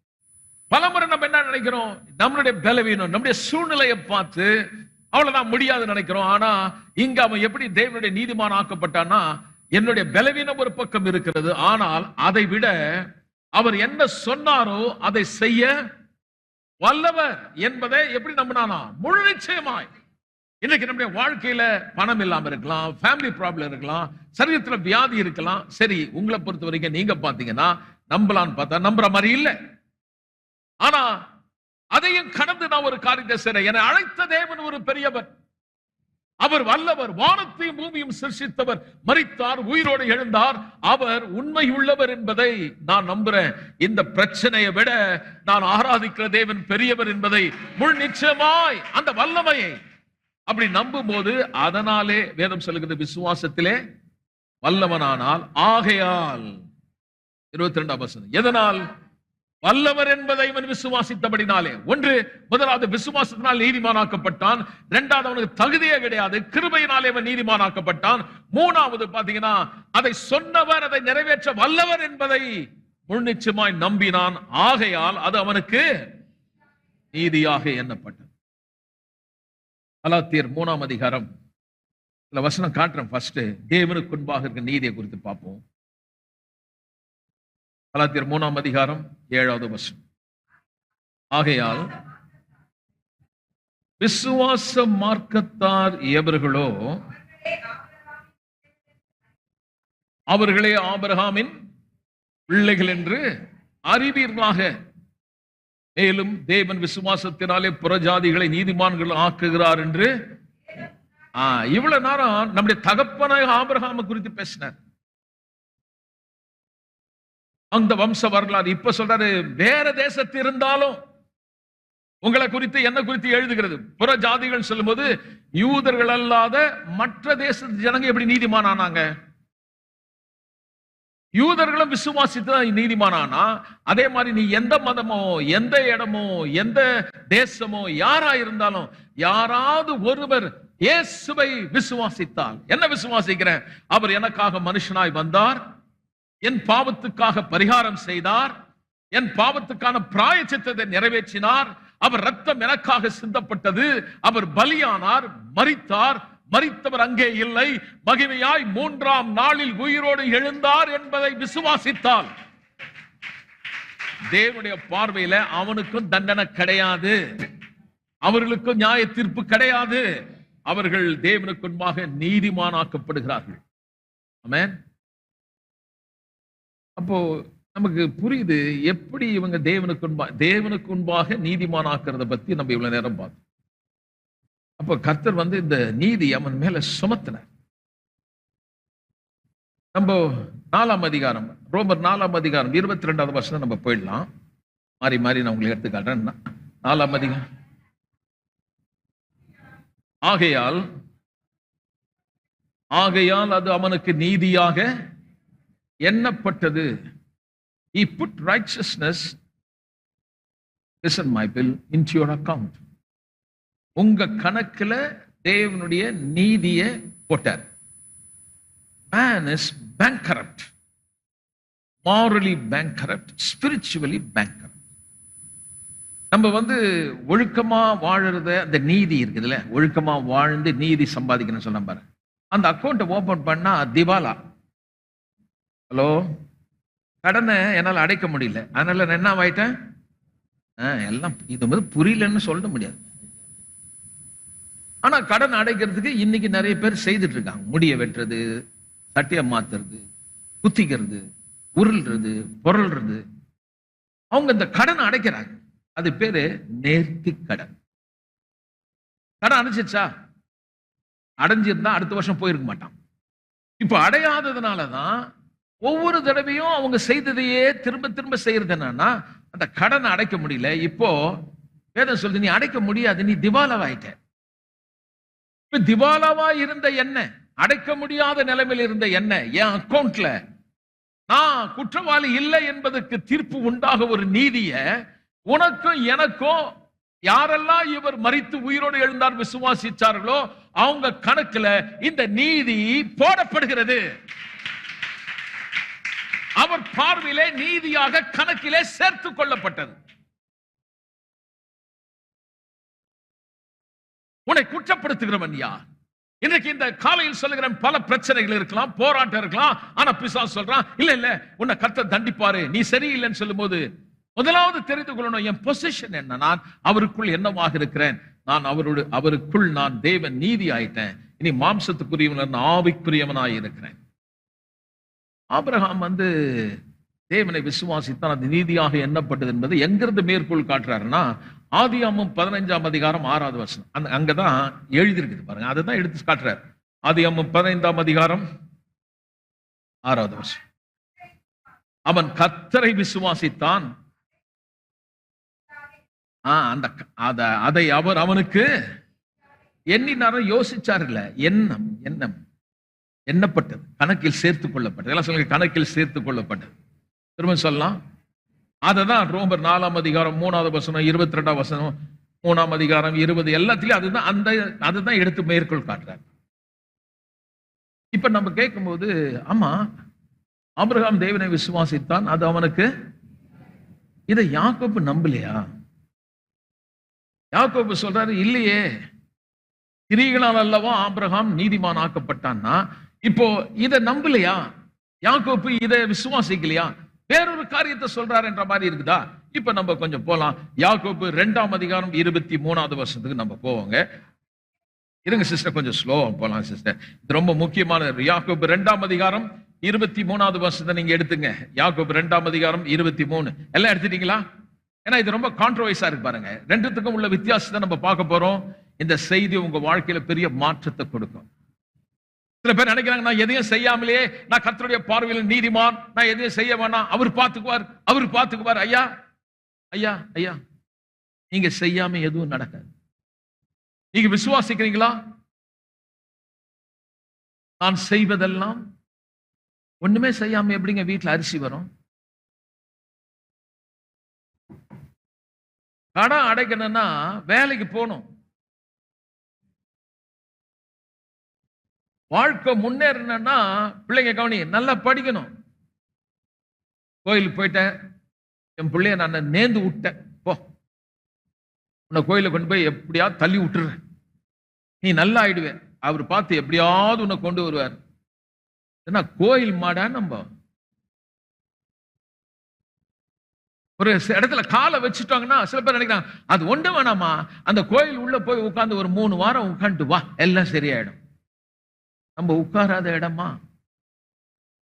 பலமுறை நம்ம என்ன நினைக்கிறோம், நம்மளுடைய பலவீனம், நம்முடைய சூழ்நிலையை பார்த்து அவ்வளவுதான் முடியாது நினைக்கிறோம். ஆனா இங்க அவன் எப்படி தேவனுடைய நீதிமான் ஆக்கப்பட்டான்னா, என்னுடைய பலவீனம் ஒரு பக்கம் இருக்கிறது, ஆனால் அதை விட அவர் என்ன சொன்னாரோ அதை செய்ய வல்லவர் என்பதை எப்படி நம்பினானா? முழு நிச்சயமாய். இன்னைக்கு நம்முடைய வாழ்க்கையில பணம் இல்லாம இருக்கலாம், ஃபேமிலி ப்ராப்ளம் இருக்கலாம், சரீரத்துல வியாதி இருக்கலாம். சரி, உங்களை பொறுத்த வரைக்கும் நீங்க பாத்தீங்கன்னா நம்பலான்னு பார்த்தா நம்புற மாதிரி இல்ல. ஆனா அதையும் கடந்து நான் ஒரு காரியத்தை செய்றேன். என்னை அழைத்த தேவன் ஒரு பெரியவர், அவர் வல்லவர், வானத்தையும் பூமியும் சிருஷ்டித்தவர், மரித்தார், உயிரோடு எழுந்தார், அவர் உண்மை உள்ளவர் என்பதை நான் நம்புறேன். இந்த பிரச்சனையை விட நான் ஆராதிக்கிற தேவன் பெரியவர் என்பதை முழு நிச்சயமாய், அந்த வல்லமையை அப்படி நம்பும் போது, அதனாலே வேதம் சொல்லுகிறது விசுவாசத்திலே வல்லவனானால், ஆகையால் 22ஆம் வசனம், எதனால்? வல்லவர் என்பதை இவன் விசுவாசித்தபடினாலே. முதலாவது விசுவாசத்தினால் நீதிமானாக்கப்பட்டான். இரண்டாவது, அவனுக்கு தகுதியே கிடையாது, கிருபையினாலே அவன் நீதிமானாக்கப்பட்டான். 3வது பாத்தீங்கன்னா, அதை சொன்னவர் அதை நிறைவேற்ற வல்லவர் என்பதை முழு நிச்சயமாய் நம்பினான். ஆகையால் அது அவனுக்கு நீதியாக எண்ணப்பட்டது. கலாத்தியர் 3ஆம் அதிகாரம் சில வசனம் காட்டுறேன். ஃபர்ஸ்ட் தேவனுக்கு முன்பாக இருக்க நீதியை குறித்து பார்ப்போம். கலாத்தியர் 3ஆம் அதிகாரம் 7வது வசனம். ஆகையால் விசுவாச மார்க்கத்தார் எவர்களோ அவர்களே ஆபிரகாமின் பிள்ளைகள் என்று அறிவீர்களாக. மேலும் தேவன் விசுவாசத்தினாலே புறஜாதிகளை நீதிமான்கள் ஆக்குகிறார் என்று. இவ்வளவு நேரம் நம்முடைய தகப்பனாக ஆபிரகாமை குறித்து பேசினார். அந்த வம்ச வரலாறு. இப்ப சொல்றாரு, வேற தேசத்து இருந்தாலும் உங்களை குறித்து என்ன குறித்து எழுதுகிறது. புற ஜாதிகள் சொல்லும்போது யூதர்கள் அல்லாத மற்ற தேசத்து ஜனங்க எப்படி நீதிமான் ஆனாங்க? யூதர்களும் விசுவாசித்து நீதிமானானா, அதே மாதிரி நீ எந்த மதமோ, எந்த இடமோ, எந்த தேசமோ, யாரா இருந்தாலும் யாராவது ஒருவர் இயேசுவை விசுவாசித்தால், என்ன விசுவாசிக்கிறேன்? அவர் எனக்காக மனுஷனாய் வந்தார், என் பாவத்துக்காக பரிகாரம் செய்தார், என் பாவத்துக்கான பிராயச்சித்தத்தை நிறைவேற்றினார், அவர் ரத்தம் எனக்காக சிந்தப்பட்டது, அவர் பலியானார், மரித்தார், மரித்தவர் அங்கே இல்லை, மகிமையாய் 3ஆம் நாளில் உயிரோடு எழுந்தார் என்பதை விசுவாசித்தால் தேவனுடைய பார்வையில அவனுக்கும் தண்டனை கிடையாது, அவர்களுக்கும் நியாய தீர்ப்பு கிடையாது. அவர்கள் தேவனுக்கு முன்பாக நீதிமானாக்கப்படுகிறார்கள். ஆமென். அப்போ நமக்கு புரியுது எப்படி இவங்க தேவனுக்கு முன்பாக நீதிமானாக்குறத பத்தி நம்ம இவ்வளவு நேரம் பார்த்தோம். அப்போ கர்த்தர் இந்த நீதி அவன் மேல சுமத்தினார். நம்ம 4ஆம் அதிகாரம், ரோமர் 4ஆம் அதிகாரம் 22வது வசனம் நம்ம போயிடலாம். மாறி மாறி நான் உங்களுக்கு எடுத்து காட்டுறேன். 4ஆம் அதிகாரம். ஆகையால் அது அவனுக்கு நீதியாக எண்ணப்பட்டது. He put righteousness, listen my bill, into your account. உங்க கணக்குல தேவனுடைய நீதியை போட்டார். Man is bankrupt, morally bankrupt, spiritually bankrupt. நம்ம ஒழுக்கமா வாழறத, அந்த நீதி இருக்குதுல்ல, ஒழுக்கமா வாழ்ந்து நீதி சம்பாதிக்கணும்னு சொன்ன பாரு, அந்த அக்கௌண்ட்டை ஓபன் பண்ணா திவாலா. ஹலோ, கடனை என்னால் அடைக்க முடியல, அதனால நான் என்ன ஆயிட்டேன்? எல்லாம் இது புரியலன்னு சொல்ல முடியாது. ஆனா கடன் அடைக்கிறதுக்கு இன்னைக்கு நிறைய பேர் செய்துட்டு இருக்காங்க. முடிய வெட்டுறது, சட்டையை மாத்துறது, குத்திக்கிறது, உருள்றது, பொருள்றது. அவங்க இந்த கடன் அடைக்கிறாங்க. அது பேரு நேர்த்தி கடன். கடன் அடைச்சிச்சா? அடைஞ்சிருந்தா அடுத்த வருஷம் போயிருக்க மாட்டான். இப்ப அடையாததுனாலதான் ஒவ்வொரு தடவையும் அவங்க செய்ததையே திரும்ப திரும்ப செய்யறது. என்னன்னா, அந்த கடனை அடைக்க முடியல. இப்போ வேதம் சொல்லுது, நீ அடைக்க முடியாது, நீ திவாலாவாயிட்ட. இப்ப திவாலாவா இருந்த என்ன, அடைக்க முடியாத நிலைமையில் இருந்த என்ன, என் அக்கௌண்ட்ல நான் குற்றவாளி இல்லை என்பதற்கு தீர்ப்பு உண்டாக ஒரு நீதிய உனக்கும் எனக்கும் யாரெல்லாம் இவர் மரித்து உயிரோடு எழுந்தார் விசுவாசிச்சார்களோ அவங்க கணக்குல இந்த நீதி போடப்படுகிறது. அவர் பார்வையிலே நீதியாக கணக்கிலே சேர்த்துக் கொள்ளப்பட்டது. உன்னை குற்றப்படுத்துகிறவன் யார்? இன்றைக்கு இந்த காலையில் சொல்லுகிறேன், பல பிரச்சனைகள் இருக்கலாம், போராட்டம் இருக்கலாம். ஆனா பிசாசு சொல்றான், இல்ல இல்ல உன்னை கர்த்தர் தண்டிப்பாரு, நீ சரியில்லைன்னு சொல்லும் போது முதலாவது தெரிந்து கொள்ளணும், என் பொசிஷன் என்ன, நான் அவருக்குள் என்னவாக இருக்கிறேன், நான் அவருக்குள் நான் தேவன் நீதி ஆயிட்டேன், இனி மாம்சத்துக்குரியவன் ஆவிக்குரியவனாய் இருக்கிறேன். ஆபிரகாம் தேவனை விசுவாசித்தான், அது நீதியாக எண்ணப்பட்டது என்பது எங்கிருந்து மேற்கோள் காட்டுறாருன்னா, ஆதியாகமம் 15ஆம் அதிகாரம் 6வது வசனம். அங்கதான் எழுதியிருக்குது பாருங்க, அதுதான் எடுத்து காட்டுறாரு. ஆதியாகமம் 15ஆம் அதிகாரம் 6வது வசனம். அவன் கர்த்தரை விசுவாசித்தான், அதை அவர் அவனுக்கு எண்ணினாரும் யோசிச்சார் இல்ல, எண்ணம் எண்ணப்பட்டது, கணக்கில் சேர்த்துக் கொள்ளப்பட்டது. எல்லாம் சொல்லுங்க, கணக்கில் சேர்த்துக் கொள்ளப்பட்டது. திரும்ப சொல்லலாம், அததான் ரோமர் 4ஆம் அதிகாரம் 3வது வசனம், 22ஆம் வசனம், 3ஆம் அதிகாரம் 20 எல்லாத்திலையும் அதுதான் எடுத்து மேற்கோள் காட்டுறாரு. இப்ப நம்ம கேட்கும்போது, ஆமா ஆபிரகாம் தேவனை விசுவாசித்தான், அது அவனுக்கு, இதை யாக்கோபு நம்பலையா? யாக்கோபு சொல்றாரு, இல்லையே, கிரியைகளால் அல்லவா ஆபிரகாம் நீதிமான் ஆக்கப்பட்டான்னா, இப்போ இதை நம்பலையா யாக்கோபு? இதை விசுவாசிக்கலையா? வேறொரு காரியத்தை சொல்றாரு என்ற மாதிரி இருக்குதா? இப்ப நம்ம கொஞ்சம் போலாம். யாக்கோபு 2ஆம் அதிகாரம் 23வது வசனத்துக்கு நம்ம போவோங்க. இருங்க சிஸ்டர், கொஞ்சம் ஸ்லோவா போலாம் சிஸ்டர், இது ரொம்ப முக்கியமான. யாக்கோபு 2ஆம் அதிகாரம் 23வது வசனத்தை நீங்க எடுத்துங்க. யாக்கோபு 2ஆம் அதிகாரம் 23 எல்லாம் எடுத்துட்டீங்களா? ஏன்னா இது ரொம்ப கான்ட்ரோவர்ஸா இருக்கு பாருங்க. ரெண்டுத்துக்கும் உள்ள வித்தியாசத்தை நம்ம பார்க்க போறோம். இந்த செய்தி உங்க வாழ்க்கையில பெரிய மாற்றத்தை கொடுக்கும். சில பேர் நினைக்கிறாங்க, நான் எதையும் செய்யாமலே நான் கர்த்தருடைய பார்வையில் நீதிமான், நான் எதையும் செய்ய வேணாம், அவர் பார்த்துக்குவார். ஐயா ஐயா ஐயா, நீங்க செய்யாம எதுவும் நடக்காது. நீங்க விசுவாசிக்கிறீங்களா? நான் செய்வதெல்லாம் ஒண்ணுமே செய்யாம எப்படிங்க வீட்டுல அரிசி வரும்? கடன் அடைக்கணும்னா வேலைக்கு போகணும். வாழ்க்கை முன்னேறணும்னா பிள்ளைங்க கவனி, நல்லா படிக்கணும். கோயிலுக்கு போயிட்டேன், என் பிள்ளைய நான் நேர்ந்து விட்டேன், போ, உன்னை கோயில கொண்டு போய் எப்படியாவது தள்ளி விட்டுறேன், நீ நல்லா ஆயிடுவேன். அவர் பார்த்து எப்படியாவது உன்னை கொண்டு வருவார். ஏன்னா கோயில் மாடா நம்ம ஒரு இடத்துல காலை வச்சுட்டாங்கன்னா சில பேர் நினைக்கிறாங்க அது ஒன்று வேணாமா, அந்த கோயில் உள்ள போய் உட்கார்ந்து ஒரு 3 வாரம் உட்காந்துட்டு வா, எல்லாம் சரியாயிடும். நம்ம உட்காராத இடமா?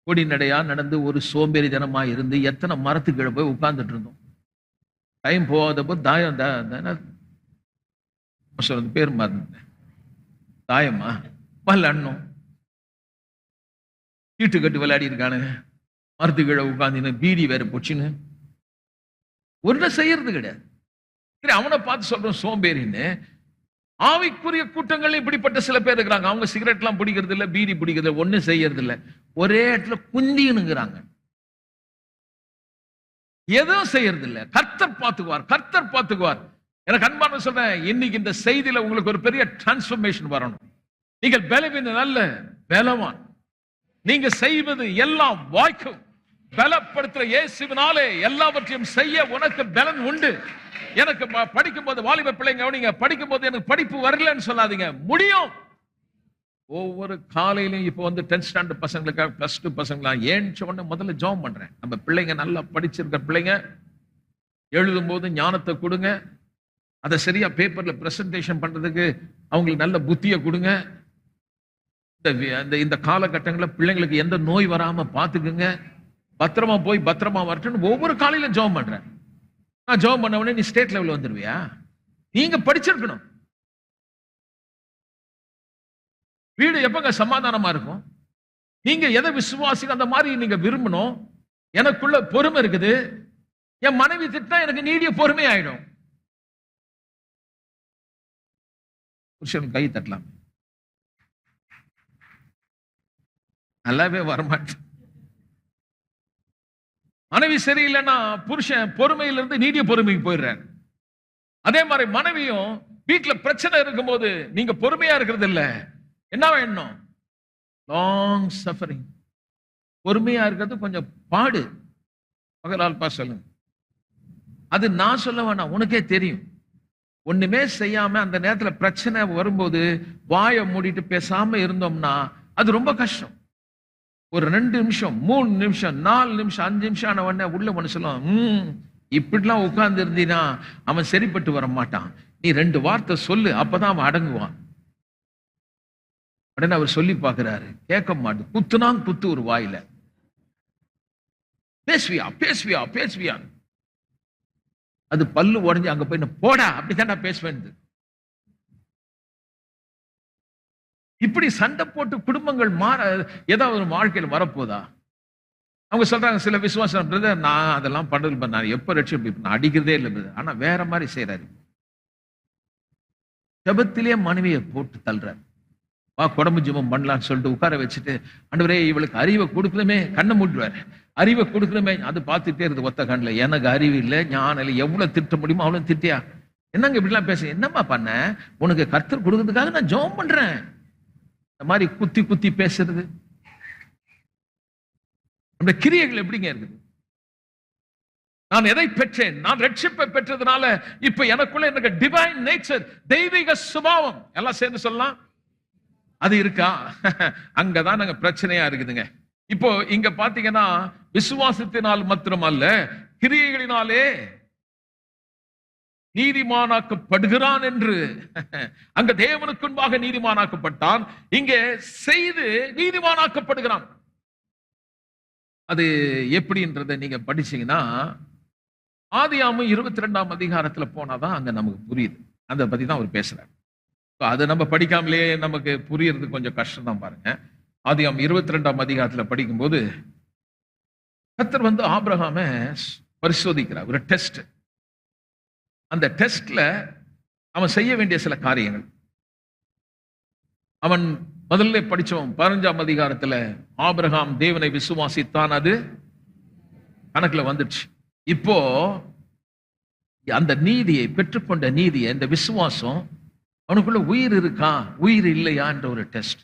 கொடி நடையா நடந்து ஒரு சோம்பேறி தினமா இருந்து எத்தனை மரத்துக்கு போய் உட்கார்ந்துட்டு இருந்தோம். டைம் போகாதப்போ தாயம் சொல்றது பேர் மறந்து, தாயமா விளையாடணும், சீட்டு கட்டு விளையாடி இருக்கானுங்க, மரத்து கீழே உட்காந்து பீடி வேற போச்சுன்னு ஒன்றை செய்யறது கிடையாது. சரி, அவனை பார்த்து சொல்றோம் சோம்பேறின்னு. ஆவிக்குரிய கூட்டங்கள் இப்படிப்பட்ட சில பேர் இருக்கிறாங்க. அவங்க சிகரெட் எல்லாம் பிடிக்கிறது இல்ல, பீடி பிடிக்கிறது இல்ல, ஒண்ணு செய்யறது இல்ல, ஒரே இடத்துல குந்தினுங்கிறாங்க, எதுவும் செய்யறது இல்ல. கர்த்தர் பார்த்துக்குவார். எனக்கு அன்பான சொல்றேன், இன்னைக்கு இந்த செய்தியில உங்களுக்கு ஒரு பெரிய டிரான்ஸ்பர்மேஷன் வரணும். நீங்கள் பலவீன நல்ல பலவான், நீங்க செய்வது எல்லாம் வாய்க்கும். பலப்படுத்துற இயேசுவினாலே எல்லாவற்றையும் செய்ய உனக்கு பலன் உண்டு. எனக்கு படிக்கும் போது வாலிப பிள்ளைங்க, நீங்க படிக்கும் போது எனக்கு படிப்பு வரலன்னு சொல்லாதீங்க, முடியும். ஒவ்வொரு காலையிலும் இப்போ 10th ஸ்டாண்டர்ட் பசங்களுக்காக, +2 பசங்களா ஏன்ச்ச உடனே முதல்ல ஜெபம் பண்றேன். நம்ம பிள்ளைங்க நல்லா படிச்சிருக்க பிள்ளைங்க, எழுதும் போது ஞானத்தை கொடுங்க, அதை சரியா பேப்பர்ல பிரசன்டேஷன் பண்றதுக்கு அவங்களுக்கு நல்ல புத்தியை கொடுங்க. இந்த காலகட்டங்களில் பிள்ளைங்களுக்கு எந்த நோய் வராம பாத்துக்குங்க, பத்திரமா போய் பத்திரமா வரட்டும். ஒவ்வொரு காலையிலும் ஜெபம் பண்றேன். நான் ஜெபம் பண்ண உடனே நீ ஸ்டேட் லெவல் வந்துருவியா? நீங்க படிச்சிருக்கணும். வீடு எப்பங்க சமாதானமா இருக்கும்? நீங்க எதை விசுவாசிக்க அந்த மாதிரி நீங்க விரும்பணும். எனக்குள்ள பொறுமை இருக்குது, என் மனைவி திட்டா எனக்கு நீடிய பொறுமை ஆயிடும். புருஷன் கை தட்டலாம், நல்லாவே வரமாட்டேன். மனைவி சரியில்லைன்னா புருஷன் பொறுமையிலிருந்து நீடிய பொறுமைக்கு போயிடுறாரு. அதே மாதிரி மனைவியும் வீட்டுல பிரச்சனை இருக்கும் போது நீங்க பொறுமையா இருக்கிறது இல்ல, என்ன வேணும்? Long suffering. பொறுமையா இருக்கிறது கொஞ்சம் பாடு. மகளால்பா சொல்லுங்க, அது நான் சொல்ல வேணாம், உனக்கே தெரியும். ஒண்ணுமே செய்யாம அந்த நேரத்துல பிரச்சனை வரும்போது வாயை மூடிட்டு பேசாம இருந்தோம்னா அது ரொம்ப கஷ்டம். ஒரு 2 நிமிஷம், 3 நிமிஷம், 4 நிமிஷம், 5 நிமிஷம் ஆன உடனே உள்ள ஒண்ணு சொல்லுவான், இப்படிலாம் உட்கார்ந்து இருந்தீனா அவன் சரிப்பட்டு வர மாட்டான், நீ 2 வார்த்தை சொல்லு, அப்பதான் அவன் அடங்குவான். உடனே அவர் சொல்லி பார்க்கிறாரு, கேட்க மாட்டு, குத்துனான் குத்து ஒரு வாயில, பேசுவியா, அது பல்லு உடஞ்சு அங்க போய் போடா அப்படித்தான்டா பேசுவேன். இப்படி சண்டை போட்டு குடும்பங்கள் மாற ஏதாவது ஒரு வாழ்க்கையில் வரப்போதா? அவங்க சொல்றாங்க சில விசுவாசம், பிரதர் நான் அதெல்லாம் பண்றது, நான் எப்ப ரட்சிப்பு நான் அடிக்கிறதே இல்லை பிரதர். ஆனா வேற மாதிரி செய்யறாரு. ஜெபத்திலே மனைவியை போட்டு தள்ளுறாரு. வா குடம்பு ஜெபம் பண்ணலான்னு சொல்லிட்டு உட்கார வச்சுட்டு, ஆண்டவரே இவளுக்கு அறிவை கொடுக்கணுமே, கண்ணை மூட்டுவாரு, அறிவை கொடுக்கணுமே. அது பார்த்துட்டே இருக்கு ஒத்த கண்ணில், எனக்கு அறிவு இல்லை, ஞானம் இல்லை, எவ்வளவு திட்ட முடியுமோ அவ்வளவு திட்டியா. என்னங்க இப்படிலாம் பேச, என்னம்மா பண்ண, உனக்கு கர்த்தர் கொடுக்கறதுக்காக நான் ஜெபம் பண்றேன். இந்த மாதிரி குத்தி குத்தி பேசுறது, அந்த கிரியைகள் எப்படிங்க இருக்குது? நான் எதை பெற்றேன்? நான் ரட்சிப்பை பெற்றதுனால இப்ப எனக்குள்ள எனக்கு டிவைன் நேச்சர், தெய்வீக சுபாவம் எல்லாம் சேர்ந்து சொல்லலாம், அது இருக்கா? அங்கதான் நாங்க பிரச்சனையா இருக்குதுங்க. இப்போ இங்க பாத்தீங்கன்னா விசுவாசத்தினால் மாத்திரம் அல்ல, கிரியைகளினாலே நீதிமானாக்கப்படுகிறான் என்று. அங்க தேவனுக்கு முன்பாக நீதிமானாக்கப்பட்டான், இங்கே செய்து நீதிமானாக்கப்படுகிறான். அது எப்படின்றத நீங்க படிச்சீங்கன்னா ஆதியாகமம் 22ஆம் அதிகாரத்துல போனாதான் அங்க நமக்கு புரியுது. அதை பத்தி தான் அவர் பேசுறாரு. அதை நம்ம படிக்காமலே நமக்கு புரியறது கொஞ்சம் கஷ்டம் தான் பாருங்க. ஆதியாம் 22ஆம் அதிகாரத்துல படிக்கும்போது கர்த்தர் ஆபிரகாமை பரிசோதிக்கிறார். ஒரு டெஸ்ட். அந்த டெஸ்ட்ல அவன் செய்ய வேண்டிய சில காரியங்கள். அவன் முதல்ல படிச்சோம் 15ஆம் அதிகாரத்துல ஆபிரகாம் தேவனை விசுவாசித்தான், அது கணக்குல வந்துடுச்சு. இப்போ அந்த நீதியை பெற்றுக்கொண்ட நீதியை, இந்த விசுவாசம் அவனுக்குள்ள உயிர் இருக்கா உயிர் இல்லையா என்ற ஒரு டெஸ்ட்.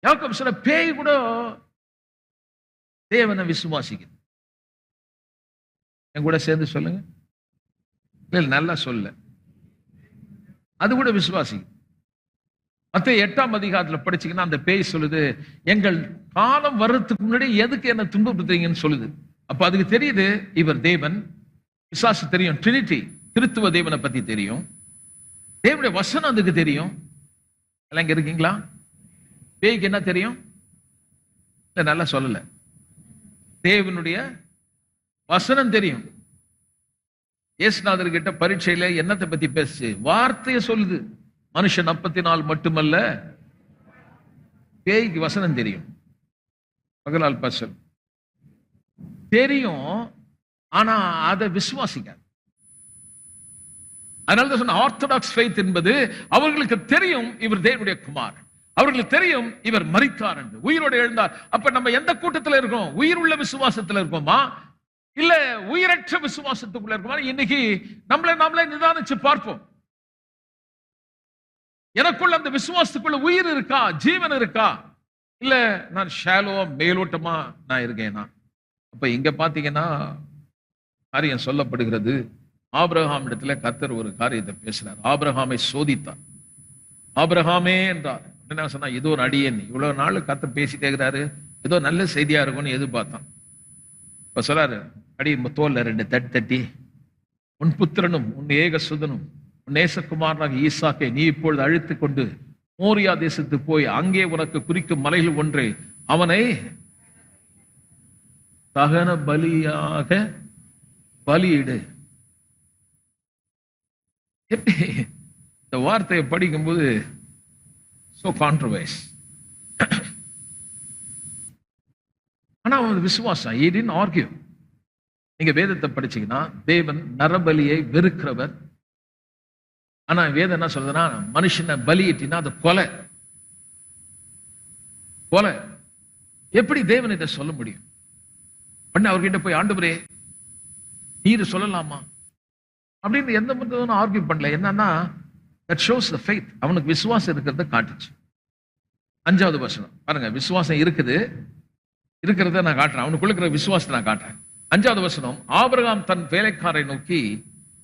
யாக்கோபு சொல்ற பேய் கூட தேவனை விசுவாசிக்குது. என் கூட சேர்ந்து சொல்லுங்க. இல்ல நல்லா சொல்ல, அது கூட விசுவாசிக்குது. மத்தேயு 8ஆம் அதிகாரத்துல படிச்சீங்கன்னா அந்த பேய் சொல்லுது, எங்கள் காலம் வர்றதுக்கு முன்னாடி எதுக்கு என்ன துன்பப்படுத்துறீங்கன்னு சொல்லுது. அப்ப அதுக்கு தெரியுது இவர் தேவன். பிசாசு தெரியும், ட்ரினிட்டி திருத்துவ தேவனை பத்தி தெரியும், தேவனுடைய வசனம் அதுக்கு தெரியும். எல்லாம் இங்க இருக்கீங்களா? பேய்க்கு என்ன தெரியும்? இல்ல நல்லா சொல்லல. தேவனுடைய வசனம் தெரியும். இயேசுநாதர் கிட்ட பரீட்சையில என்னத்தை பத்தி பேசுச்சு? வார்த்தையை சொல்லுது. மனுஷன் அப்பத்தினால் மட்டுமல்ல. பேய்க்கு வசனம் தெரியும். பகலால் பசல் தெரியும், ஆனா அதை விசுவாசிக்காது. அதனால சொன்ன ஆர்த்தடாக்ஸ் ஃபெய்த் என்பது அவர்களுக்கு தெரியும் இவர் தேவனுடைய குமார், அவர்களுக்கு தெரியும் இவர் மரித்தார் என்று, உயிரோடு எழுந்தார். அப்ப நம்ம எந்த கூட்டத்தில் இருக்கோம்? உயிர் உள்ள விசுவாசத்தில் இருக்கோமா இல்ல உயிரற்ற விசுவாசத்துக்குள்ள இருக்கோமா? இன்னைக்கு நம்மளே நிதானிச்சு பார்ப்போம். எனக்குள்ள அந்த விசுவாசத்துக்குள்ள உயிர் இருக்கா, ஜீவன் இருக்கா, இல்ல நான் ஷாலோவா மேலோட்டமா நான் இருக்கேனா? அப்ப இங்க பாத்தீங்கன்னா காரியம் சொல்லப்படுகிறது. ஆபிரகாம் இடத்துல கர்த்தர் ஒரு காரியத்தை பேசினார். ஆபிரகாமை சோதித்தார். ஆபிரகாமே என்றார். என்ன சொன்னா, ஏதோ ஒரு அடியேன் இவ்வளவு நாள் கர்த்தர் பேசிட்டே இருக்கிறாரு, ஏதோ நல்ல செய்தியா இருக்கும்னு எதிர்பார்த்தான். இப்ப சொல்றாரு, அடி தோல்ல 2 தட்டி தட்டி, உன் புத்திரனும் உன் ஏக சுதனும் உன் நேசகுமாரனாக ஈசாக்கை நீ இப்பொழுது அழைத்துக் கொண்டு மோரியா தேசத்துக்கு போய் அங்கே உனக்கு குறிக்கும் மலைகள் ஒன்றை அவனை தகன பலியாக பலியிடு. இந்த வார்த்தையை படிக்கும்போது சோ கான்ட்ரோவர்ஸ். ஆனா அவன் விசுவாசம், he didn't argue. நீங்க வேதத்தை படிச்சீங்கன்னா தேவன் நரபலியை வெறுக்கிறவர். ஆனா வேதம் என்ன சொல்றதுன்னா, மனுஷனை பலியிட்டினா அது கொலை. கொலை. எப்படி தேவன் இதை சொல்ல முடியும்? உடனே அவர்கிட்ட போய், ஆண்டவரே நீர் சொல்லலாமா அப்படின்னு எந்த மதமும் ஆர்கியூ பண்ணல. என்னன்னா, that shows the faith. அவனுக்கு விசுவாசம் இருக்கிறத காட்டுச்சு. 5வது வசனம் பாருங்க, விசுவாசம் இருக்கிறத நான் காட்டுறேன், அவனுக்குள்ள இருக்கிற விசுவாசத்தை நான் காட்டுறேன். 5வது வசனம், ஆபிரகாம் தன் வேலைக்காரை நோக்கி,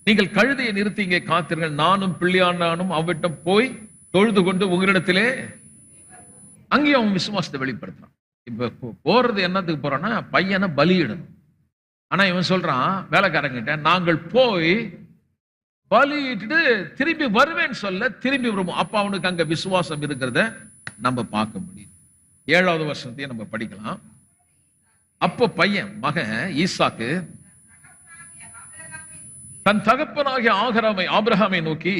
நீங்கள் கழுதையை நிறுத்தி இங்கே காத்தீர்கள், நானும் பிள்ளையாண்டானும் அவ்விட்டம் போய் தொழுது கொண்டு உங்களிடத்திலே. அங்கேயும் அவன் விசுவாசத்தை வெளிப்படுத்துறான். இப்ப போறது என்னத்துக்கு போறான்னா, பையனை பலியிடணும். ஆனா இவன் சொல்றான் வேலைக்காரங்கிட்ட, நாங்கள் போய் பலியிட்டு திரும்பி வருவேன்னு சொல்ல திரும்பி வருவோம். அப்ப அவனுக்கு அங்க விசுவாசம் இருக்கிறத நம்ம பார்க்க முடியும். 7வது வருஷத்தையும் நம்ம படிக்கலாம். அப்போ பையன் மகன் ஈசாக்கு தன் தகப்பனாகிய ஆபிரகாமை நோக்கி,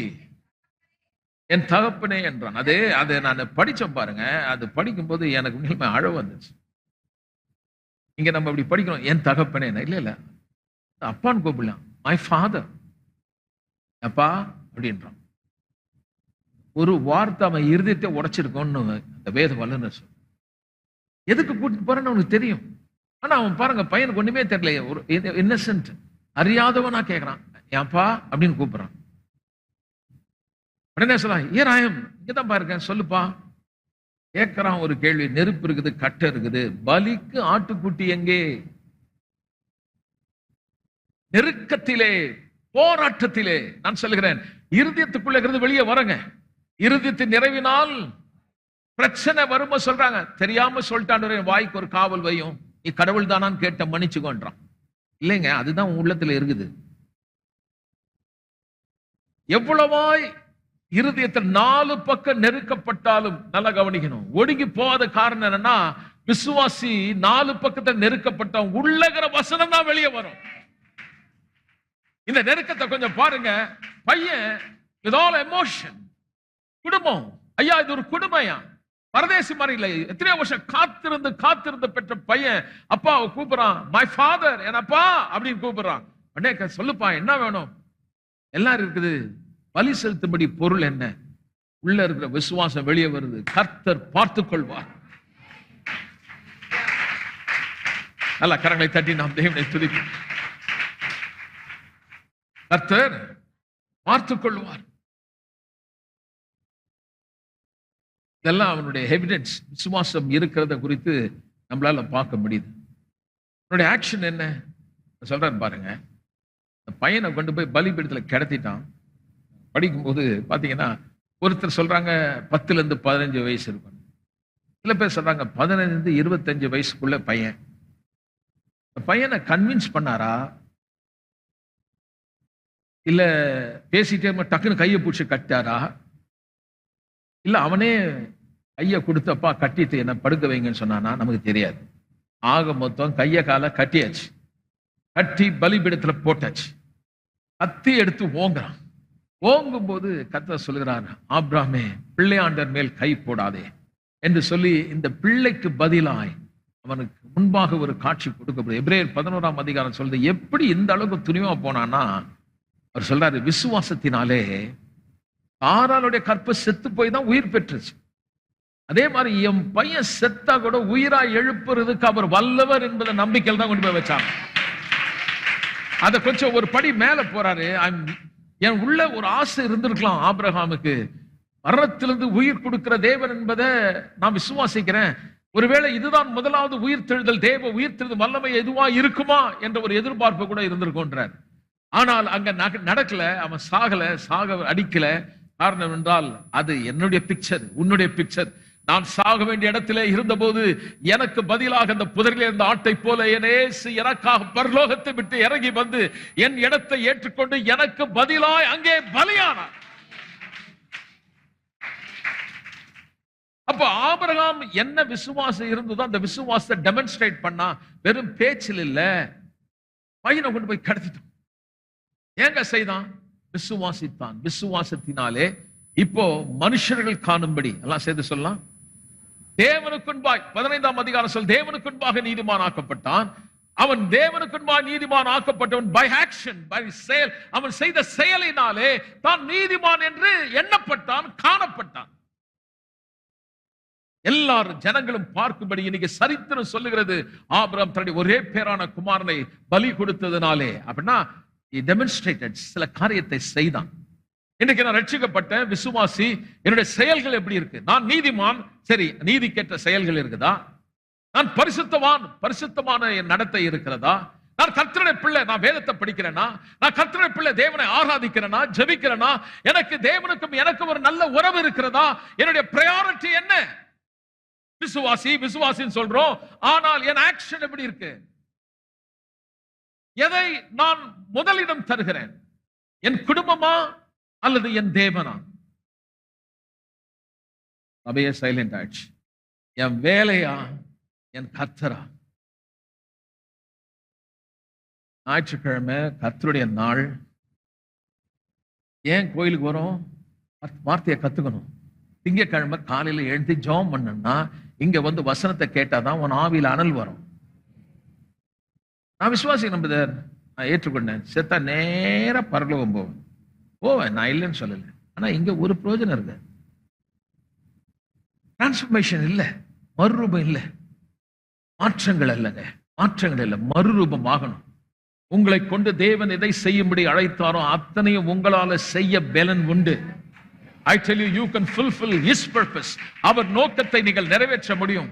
என் தகப்பனே என்றான். அது நான் படிச்சேன் பாருங்க. அது படிக்கும்போது எனக்கு உண்மையுமே அழ வந்துச்சு. இங்க நம்ம இப்படி படிக்கணும், என் தகப்பனே. இல்ல அப்பான்னு கூப்பிடலாம், மை ஃபாதர், அப்பா அப்படின்றான். ஒரு வார்த்தை அவன் இருதயத்தை உடைச்சிருக்கோன்னு அந்த வேத வல்லுநர் சொல்ல. எதுக்கு கூட்டிட்டு போறேன்னு அவனுக்கு தெரியும். ஆனா அவன் பாருங்க, பையனுக்கு ஒண்ணுமே தெரியல, ஒரு இன்னசென்ட் அறியாதவனா கேட்கறான், ஏன்பா அப்படின்னு கூப்பிடுறான். உடனே சொல்லலாம், ஏராயம் இங்கதான் பாருங்க, சொல்லுப்பா. கேட்கிறான் ஒரு கேள்வி. நெருப்பு இருக்குது, கட்டை இருக்குது, பலிக்கு ஆட்டுக்குட்டி எங்கே? நெருக்கத்திலே, போராட்டத்திலே நான் சொல்லுகிறேன், இருதயத்துக்குள்ள இருந்து வெளியே வரங்க. இருதயத்தின் நிறைவினால் பிரச்சனை வருமா சொல்றாங்க. தெரியாம சொல்லிட்டான், வாய்க்கு ஒரு காவல் வையும், நீ கடவுள் தானான்னு கேட்ட மன்னிச்சுக்கோன்றான். இல்லைங்க, அதுதான் உன் உள்ளத்துல இருக்குது. எவ்வளவாய் இருதயத்தில் 4 பக்கம் நெருக்கப்பட்டாலும் நல்லா கவனிக்கணும், ஒடுங்கி போகாத காரணம் என்னன்னா, விசுவாசி 4 பக்கத்தை நெருக்கப்பட்ட உள்ளகிற வசனம் தான் வெளியே வரும். இந்த நெருக்கத்தை கொஞ்சம் பாருங்க. பையன் with all emotion, குடும்பம், ஐயா இது ஒரு குடும்பம், பரதேசி மாதிரி இல்லை, எத்தனையோ வருஷம் காத்திருந்து பெற்ற பையன் அப்பாவை கூப்பிடுறான், மை ஃபாதர், என் அப்பா அப்படின்னு கூப்பிடுறான். உடனே சொல்லுப்பா என்ன வேணும்? எல்லாரும் இருக்குது, பலி செலுத்தும்படி பொருள் என்ன? உள்ள இருக்கிற விசுவாசம் வெளியே வருது. கர்த்தர் பார்த்துக் கொள்வார். நல்ல கரங்களை தட்டி நாம் தேவனை துதிப்போம். கர்த்தர் பார்த்துக் கொள்வார். இதெல்லாம் அவனுடைய எவிடன்ஸ், விசுவாசம் இருக்கிறத குறித்து நம்மளால பார்க்க முடியுது. அவனுடைய ஆக்ஷன் என்ன சொல்றான்னு பாருங்க. இந்த பையனை கொண்டு போய் பலிபீடத்துல கிடத்திட்டான். படிக்கும்போது பாத்தீங்கன்னா ஒருத்தர் சொல்றாங்க 10 இருந்து 15 வயசு இருக்கும், சில பேர் சொல்றாங்க 15 இருந்து 25 வயசுக்குள்ள பையன். பையனை கன்வின்ஸ் பண்ணாரா, இல்ல பேசிட்டே டக்குன்னு கையை பிடிச்சி கட்டாரா, இல்ல அவனே கையை கொடுத்தப்பா கட்டிட்டு என்ன படுக்க வைங்கன்னு சொன்னானா நமக்கு தெரியாது. ஆக மொத்தம் கைய கால கட்டியாச்சு, கட்டி பலிபீடத்துல போட்டாச்சு. கத்தி எடுத்து ஓங்குறான். ஓங்கும் போது கர்த்தர் சொல்லுகிறார், ஆபிரகாமே பிள்ளையாண்டர் மேல் கை போடாதே என்று சொல்லி இந்த பிள்ளைக்கு பதிலாய் அவனுக்கு முன்பாக ஒரு காட்சி கொடுக்கப்படுது. எபிரேயர் 11ஆம் அதிகாரம் சொல்றது எப்படி இந்த அளவுக்கு துணிவா போனான்னா, அவர் சொல்றாரு, விசுவாசத்தினாலே சாராளுடைய கற்பு செத்து போய் தான் உயிர் பெற்றுச்சு. அதே மாதிரி என் பையன் செத்தா கூட உயிரா எழுப்புறதுக்கு அவர் வல்லவர் என்பதை நம்பிக்கையில் தான் கொண்டு போய் வச்சாங்க. அத கொஞ்சம் ஒரு படி மேல போறாரு. என் உள்ள ஒரு ஆசை இருந்திருக்கலாம் ஆபிரகாமுக்கு, மரணத்திலிருந்து உயிர் கொடுக்கிற தேவன் என்பதை நான் விசுவாசிக்கிறேன். ஒருவேளை இதுதான் முதலாவது உயிர்த்தெழுதல், தேவ உயிர்த்தெழுதல் வல்லமை எதுவா இருக்குமா என்ற ஒரு எதிர்பார்ப்பு கூட இருந்திருக்கின்றார். ஆனால் அங்க நடக்கல, அவன் சாக அடிக்கல. காரணம் என்றால் அது என்னுடைய பிக்சர், உன்னுடைய பிக்சர். நான் சாக வேண்டிய இடத்திலே இருந்தபோது எனக்கு பதிலாக அந்த புதரிலே இருந்த ஆட்டை போல எனக்காக பரலோகத்தை விட்டு இறங்கி வந்து என் இடத்தை ஏற்றுக்கொண்டு எனக்கு பதிலாய் அங்கே பலியானார். அப்ப ஆபிரகாம் என்ன விசுவாசம் இருந்ததோ அந்த விசுவாசத்தை டெமான்ஸ்ட்ரேட் பண்ணா, வெறும் பேச்சில் இல்ல, பையனை கொண்டு போய் கடத்திட்டான். ஏங்க செய்தான்? விசுவாசித்தான். விசுவாசத்தினாலே இப்போ மனுஷர்கள் காணும்படி எல்லாம் செய்து சொல்லலாம். தேவனுக்குன்பாய் 15ஆம் அதிகாரம் சொல், தேவனுக்குன்பாக நீதிமான் ஆக்கப்பட்டான். அவன் தேவனுக்குன்பாய் நீதிமான் ஆக்கப்பட்டவன் பை ஆக்ஷன், பை செயல். அவன் செய்த செயலினாலே தான் நீதிமான் என்று எண்ணப்பட்டான், காணப்பட்டான். எல்லாரும் ஜனங்களும் பார்க்கும்படி இன்னைக்கு சரித்திரம் சொல்லுகிறது, ஆபிரகாம் தன்னுடைய ஒரே பேரான குமாரனை பலி கொடுத்ததுனாலே அப்படின்னா டெமான்ஸ்ட்ரேட்டட், சில காரியத்தை செய்தான். இன்னைக்கு நான் ரட்சிக்கப்பட்ட விசுவாசி, என்னுடைய செயல்கள் எப்படி இருக்கு? நான் நீதிமான், சரி, நீதிக்கேற்ற செயல்கள் இருக்குதா? நான் பரிசுத்தமான என் நடத்தை இருக்கிறதா? நான் கர்த்தருடைய பிள்ளை, நான் வேதத்தை படிக்கிறேனா? நான் கர்த்தருடைய பிள்ளை, தேவனை ஆராதிக்கிறேனா, ஜெபிக்கிறேனா? எனக்கு தேவனுக்கும் எனக்கு ஒரு நல்ல உறவு இருக்கிறதா? என்னுடைய பிரையாரிட்டி என்ன? விசுவாசின்னு சொல்றோம், ஆனால் என் ஆக்ஷன் எப்படி இருக்கு? எதை நான் முதலிடம் தருகிறேன்? என் குடும்பமா அல்லது என் தேவனா? அவையே சைலண்ட் ஆயிடுச்சு. என் வேலையா, என் கர்த்தரா? ஞாயிற்றுக்கிழமை கர்த்தருடைய நாள். ஏன் கோயிலுக்கு வரோம்? வார்த்தையை கத்துக்கணும். திங்கட்கிழமை காலையில எழுந்து ஜெபம் பண்ணா, இங்க வந்து வசனத்தை கேட்டாதான் உன் ஆவியில அனல் வரும். நான் விசுவாசி நம்புதர், நான் ஏற்றுக்கொண்டேன். செத்தா நேர பரலோகம் போவேன், நான் இல்லைன்னு சொல்லல. ஆனா இங்க ஒரு பிரயோஜனம் இருக்கு. டிரான்ஸ்ஃபர்மேஷன் இல்ல, மறுரூபம் இல்ல, மாற்றங்கள் அல்லங்க, மாற்றங்கள் இல்ல, மறுரூபம் ஆகணும். உங்களை கொண்டு தேவன் எதை செய்யும்படி அழைத்தாரோ அத்தனையும் உங்களால செய்ய பலன் உண்டு. I tell you, you can fulfill his purpose. அவர் நோக்கத்தை நீங்கள் நிறைவேற்ற முடியும்.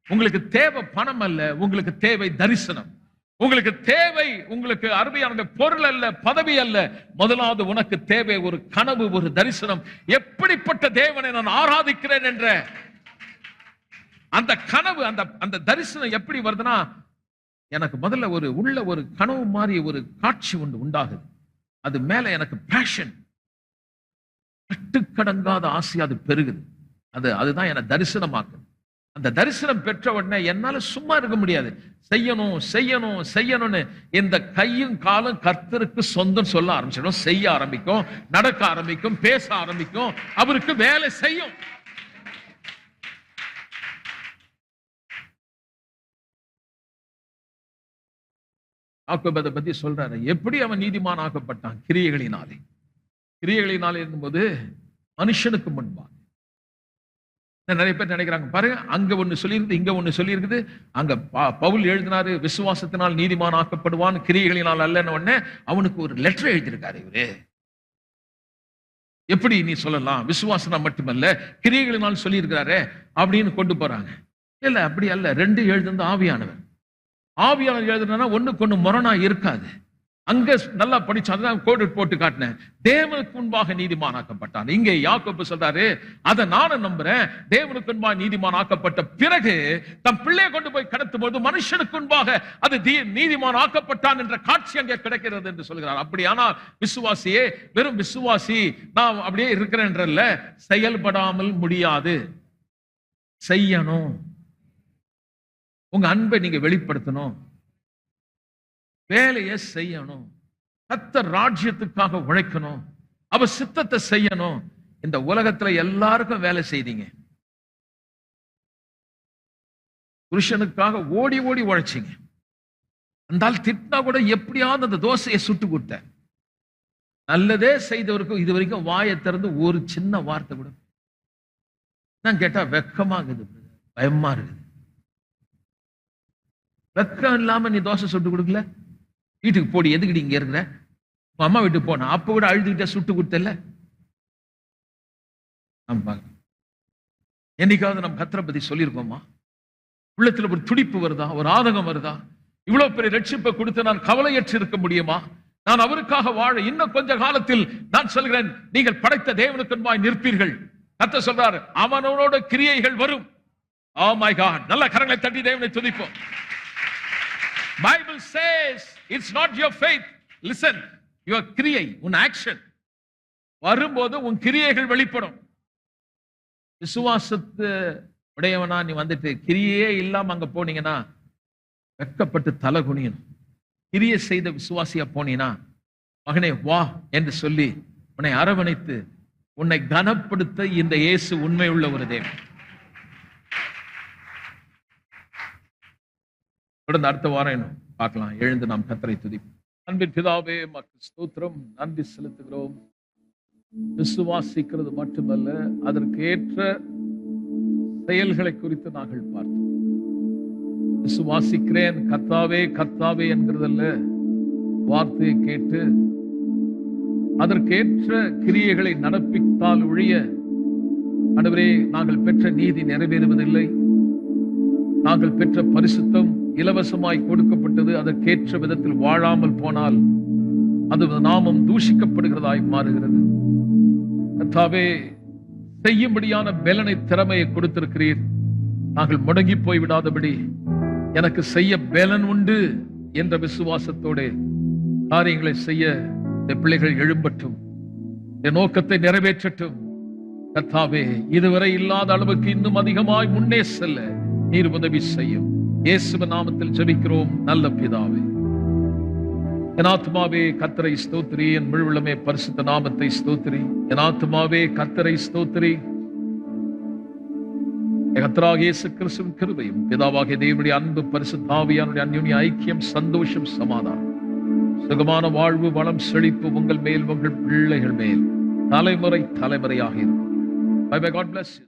உங்களுக்கு தேவை பணம் அல்ல, உங்களுக்கு தேவை தரிசனம். உங்களுக்கு தேவை, உங்களுக்கு அருமையான பொருள் அல்ல, பதவி அல்ல. முதலாவது உனக்கு தேவை ஒரு கனவு, ஒரு தரிசனம். எப்படிப்பட்ட தேவனை நான் ஆராதிக்கிறேன் என்ற அந்த கனவு, அந்த தரிசனம் எப்படி வருதுன்னா, எனக்கு முதல்ல உள்ள ஒரு கனவு மாதிரி ஒரு காட்சி உண்டாகுது. அது மேல எனக்கு பேஷன், கட்டுக்கடங்காத ஆசை, அது பெருகுது. அதுதான் என்ன தரிசனமாக்குது. அந்த தரிசனம் பெற்ற உடனே என்னால சும்மா இருக்க முடியாது. செய்யணும்னு இந்த கையும் காலும் கர்த்தருக்கு சொந்தம் சொல்ல ஆரம்பிச்சிடும். செய்ய ஆரம்பிக்கும், நடக்க ஆரம்பிக்கும், பேச ஆரம்பிக்கும், அவருக்கு வேலை செய்யும். யாக்கோபு அதை பத்தி சொல்றாரு. எப்படி அவன் நீதிமான் ஆக்கப்பட்டான்? கிரியைகளினாலே. கிரியைகளினாலே இருக்கும்போது மனுஷனுக்கு முன்பாக. நிறைய பேர் நினைக்கிறாங்க பாருங்க, அங்க ஒண்ணு சொல்லியிருக்கு, இங்க ஒண்ணு சொல்லியிருக்குது. அங்க பவுல் எழுதினாரு விசுவாசத்தினால் நீதிமான் ஆக்கப்படுவான் கிரியைகளினால் அல்லன்னு உடனே அவனுக்கு ஒரு லெட்டர் எழுதியிருக்காரு இவரு. எப்படி நீ சொல்லலாம்? விசுவாசனா மட்டுமல்ல கிரியைகளினால் சொல்லி இருக்கிறாரே அப்படின்னு கொண்டு போறாங்க. இல்ல அப்படி அல்ல. 2 எழுதுனது ஆவியானவர். ஆவியானவர் எழுதுனா ஒண்ணுக்கு ஒண்ணு முரணா இருக்காது. அங்க நல்லா படிச்சாதான் கோடு போட்டு காட்டினேன். தேவனுக்கு முன்பாக நீதிமானாக்கப்பட்டான். இங்கே யாக்கோபு சொல்றாரு, அதை நானும் நம்புறேன். தேவனுக்கு முன்பாக நீதிமானாக்கப்பட்ட பிறகு தம் பிள்ளையை கொண்டு போய் கடத்தும் போது மனுஷனுக்கு முன்பாக அது நீதிமான் ஆக்கப்பட்டான் என்ற காட்சி அங்கே கிடைக்கிறது என்று சொல்கிறார். அப்படியானால் விசுவாசியே, வெறும் விசுவாசி நான் அப்படியே இருக்கிறேன்றல்ல, செயல்படாமல் முடியாது. செய்யணும். உங்க அன்பை நீங்க வெளிப்படுத்தணும். வேலையை செய்யணும். கர்த்தர் ராஜ்யத்துக்காக உழைக்கணும். அவ சித்தத்தை செய்யணும். இந்த உலகத்துல எல்லாருக்கும் வேலை செய்தீங்க. புருஷனுக்காக ஓடி ஓடி உழைச்சிங்க. அந்த திட்டினா கூட எப்படியாவது அந்த தோசையை சுட்டு கொடுத்த. நல்லதே செய்தவருக்கும் இது வரைக்கும் வாயை திறந்து ஒரு சின்ன வார்த்தை கூட நான் கேட்டா வெக்கமா இருக்குது, பயமா இருக்குது. வெக்கம் இல்லாம நீ தோசை சுட்டு கொடுக்கல, வீட்டுக்கு போடி, எதுக்கிட்டு இங்க இருக்கிற? அம்மா வீட்டுக்கு போன அப்ப கூட அழுதுகிட்ட சுட்டு கொடுத்தல. என்னைக்காவது நம்ம கர்த்தரை பத்தி சொல்லியிருக்கோமா? உள்ளத்துல ஒரு துடிப்பு வருதா? ஒரு ஆதங்கம் வருதா? இவ்வளவு பெரிய ரட்சிப்பை கொடுத்து நான் கவலையற்று இருக்க முடியுமா? நான் அவருக்காக வாழ இன்னும் கொஞ்ச காலத்தில் நான் சொல்கிறேன், நீங்கள் படைத்த தேவனுக்கு முன்பாய் நிற்பீர்கள். கர்த்தர் சொல்றார், அவனோட கிரியைகள் வரும். Oh my God. நல்ல கரங்களை தட்டி தேவனை துதிப்போம். Bible says it's not your faith. Listen, your கிரியை, உன் ஆக்ஷன் வரும்போது உன் கிரியைகள் வெளிப்படும். விசுவாசத்து உடையவனா நீ வந்துட்டு கிரியே இல்லாம அங்க போனீங்கன்னா வெட்கப்பட்டு தலை குனியணும். கிரியை செய்த விசுவாசியா போனீங்கன்னா மகனே வா என்று சொல்லி உன்னை அரவணைத்து உன்னை கனப்படுத்த இந்த இயேசு உண்மை உள்ள ஒரு தேவன். தொடர்ந்து அடுத்த வாரம் பார்க்கலாம். எழுந்து நாம் கர்த்தரை துதிப்போம். அன்பின் பிதாவே, உமக்கு ஸ்தோத்திரம், நன்றி செலுத்துகிறோம். விசுவாசிக்கிறது மட்டுமல்ல, அதற்கு ஏற்ற செயல்களை குறித்து நாங்கள் பார்த்தோம். விசுவாசிக்கிறேன் கர்த்தாவே கர்த்தாவே என்கிறதல்ல, வார்த்தையை கேட்டு அதற்கேற்ற கிரியைகளை நடப்பித்தால் ஒழிய ஆண்டவரே நாங்கள் பெற்ற நீதி நிறைவேறுவதில்லை. நாங்கள் பெற்ற பரிசுத்தம் இலவசமாய் கொடுக்கப்பட்டது, அதற்கேற்ற விதத்தில் வாழாமல் போனால் அது நாமம் தூஷிக்கப்படுகிறதாய் மாறுகிறது. கர்த்தாவே, செய்யும்படியான பலனை திறமையை கொடுத்திருக்கிறீர். நாங்கள் முடங்கி போய் விடாதபடி எனக்கு செய்ய பலன் உண்டு என்ற விசுவாசத்தோடு காரியங்களை செய்ய இந்த பிள்ளைகள் எழும்பட்டும், என் நோக்கத்தை நிறைவேற்றட்டும். கர்த்தாவே, இதுவரை இல்லாத அளவுக்கு இன்னும் அதிகமாய் முன்னே செல்ல நீர் உதவி செய்யும். இயேசுவின் நாமத்தில் ஜெபிக்கிறோம் நல்ல பிதாவே. என் ஆத்துமாவே கர்த்தரை ஸ்தோத்திரி, என் முழு உள்ளமே பரிசுத்த நாமத்தை ஸ்தோத்திரி. என் ஆத்துமாவே கர்த்தரை ஸ்தோத்திரி. கர்த்தராகிய இயேசு கிறிஸ்துவின் கிருபையும் பிதாவாகிய தேவனுடைய அன்பு பரிசுத்த ஆவியானுடைய அன்யோன்ய ஐக்கியம், சந்தோஷம், சமாதானம், சுகமான வாழ்வு, வளம், செழிப்பு உங்கள் மேல், உங்கள் பிள்ளைகள் மேல் தலைமுறை தலைமுறையாக இருக்கும். Bye bye. God bless you.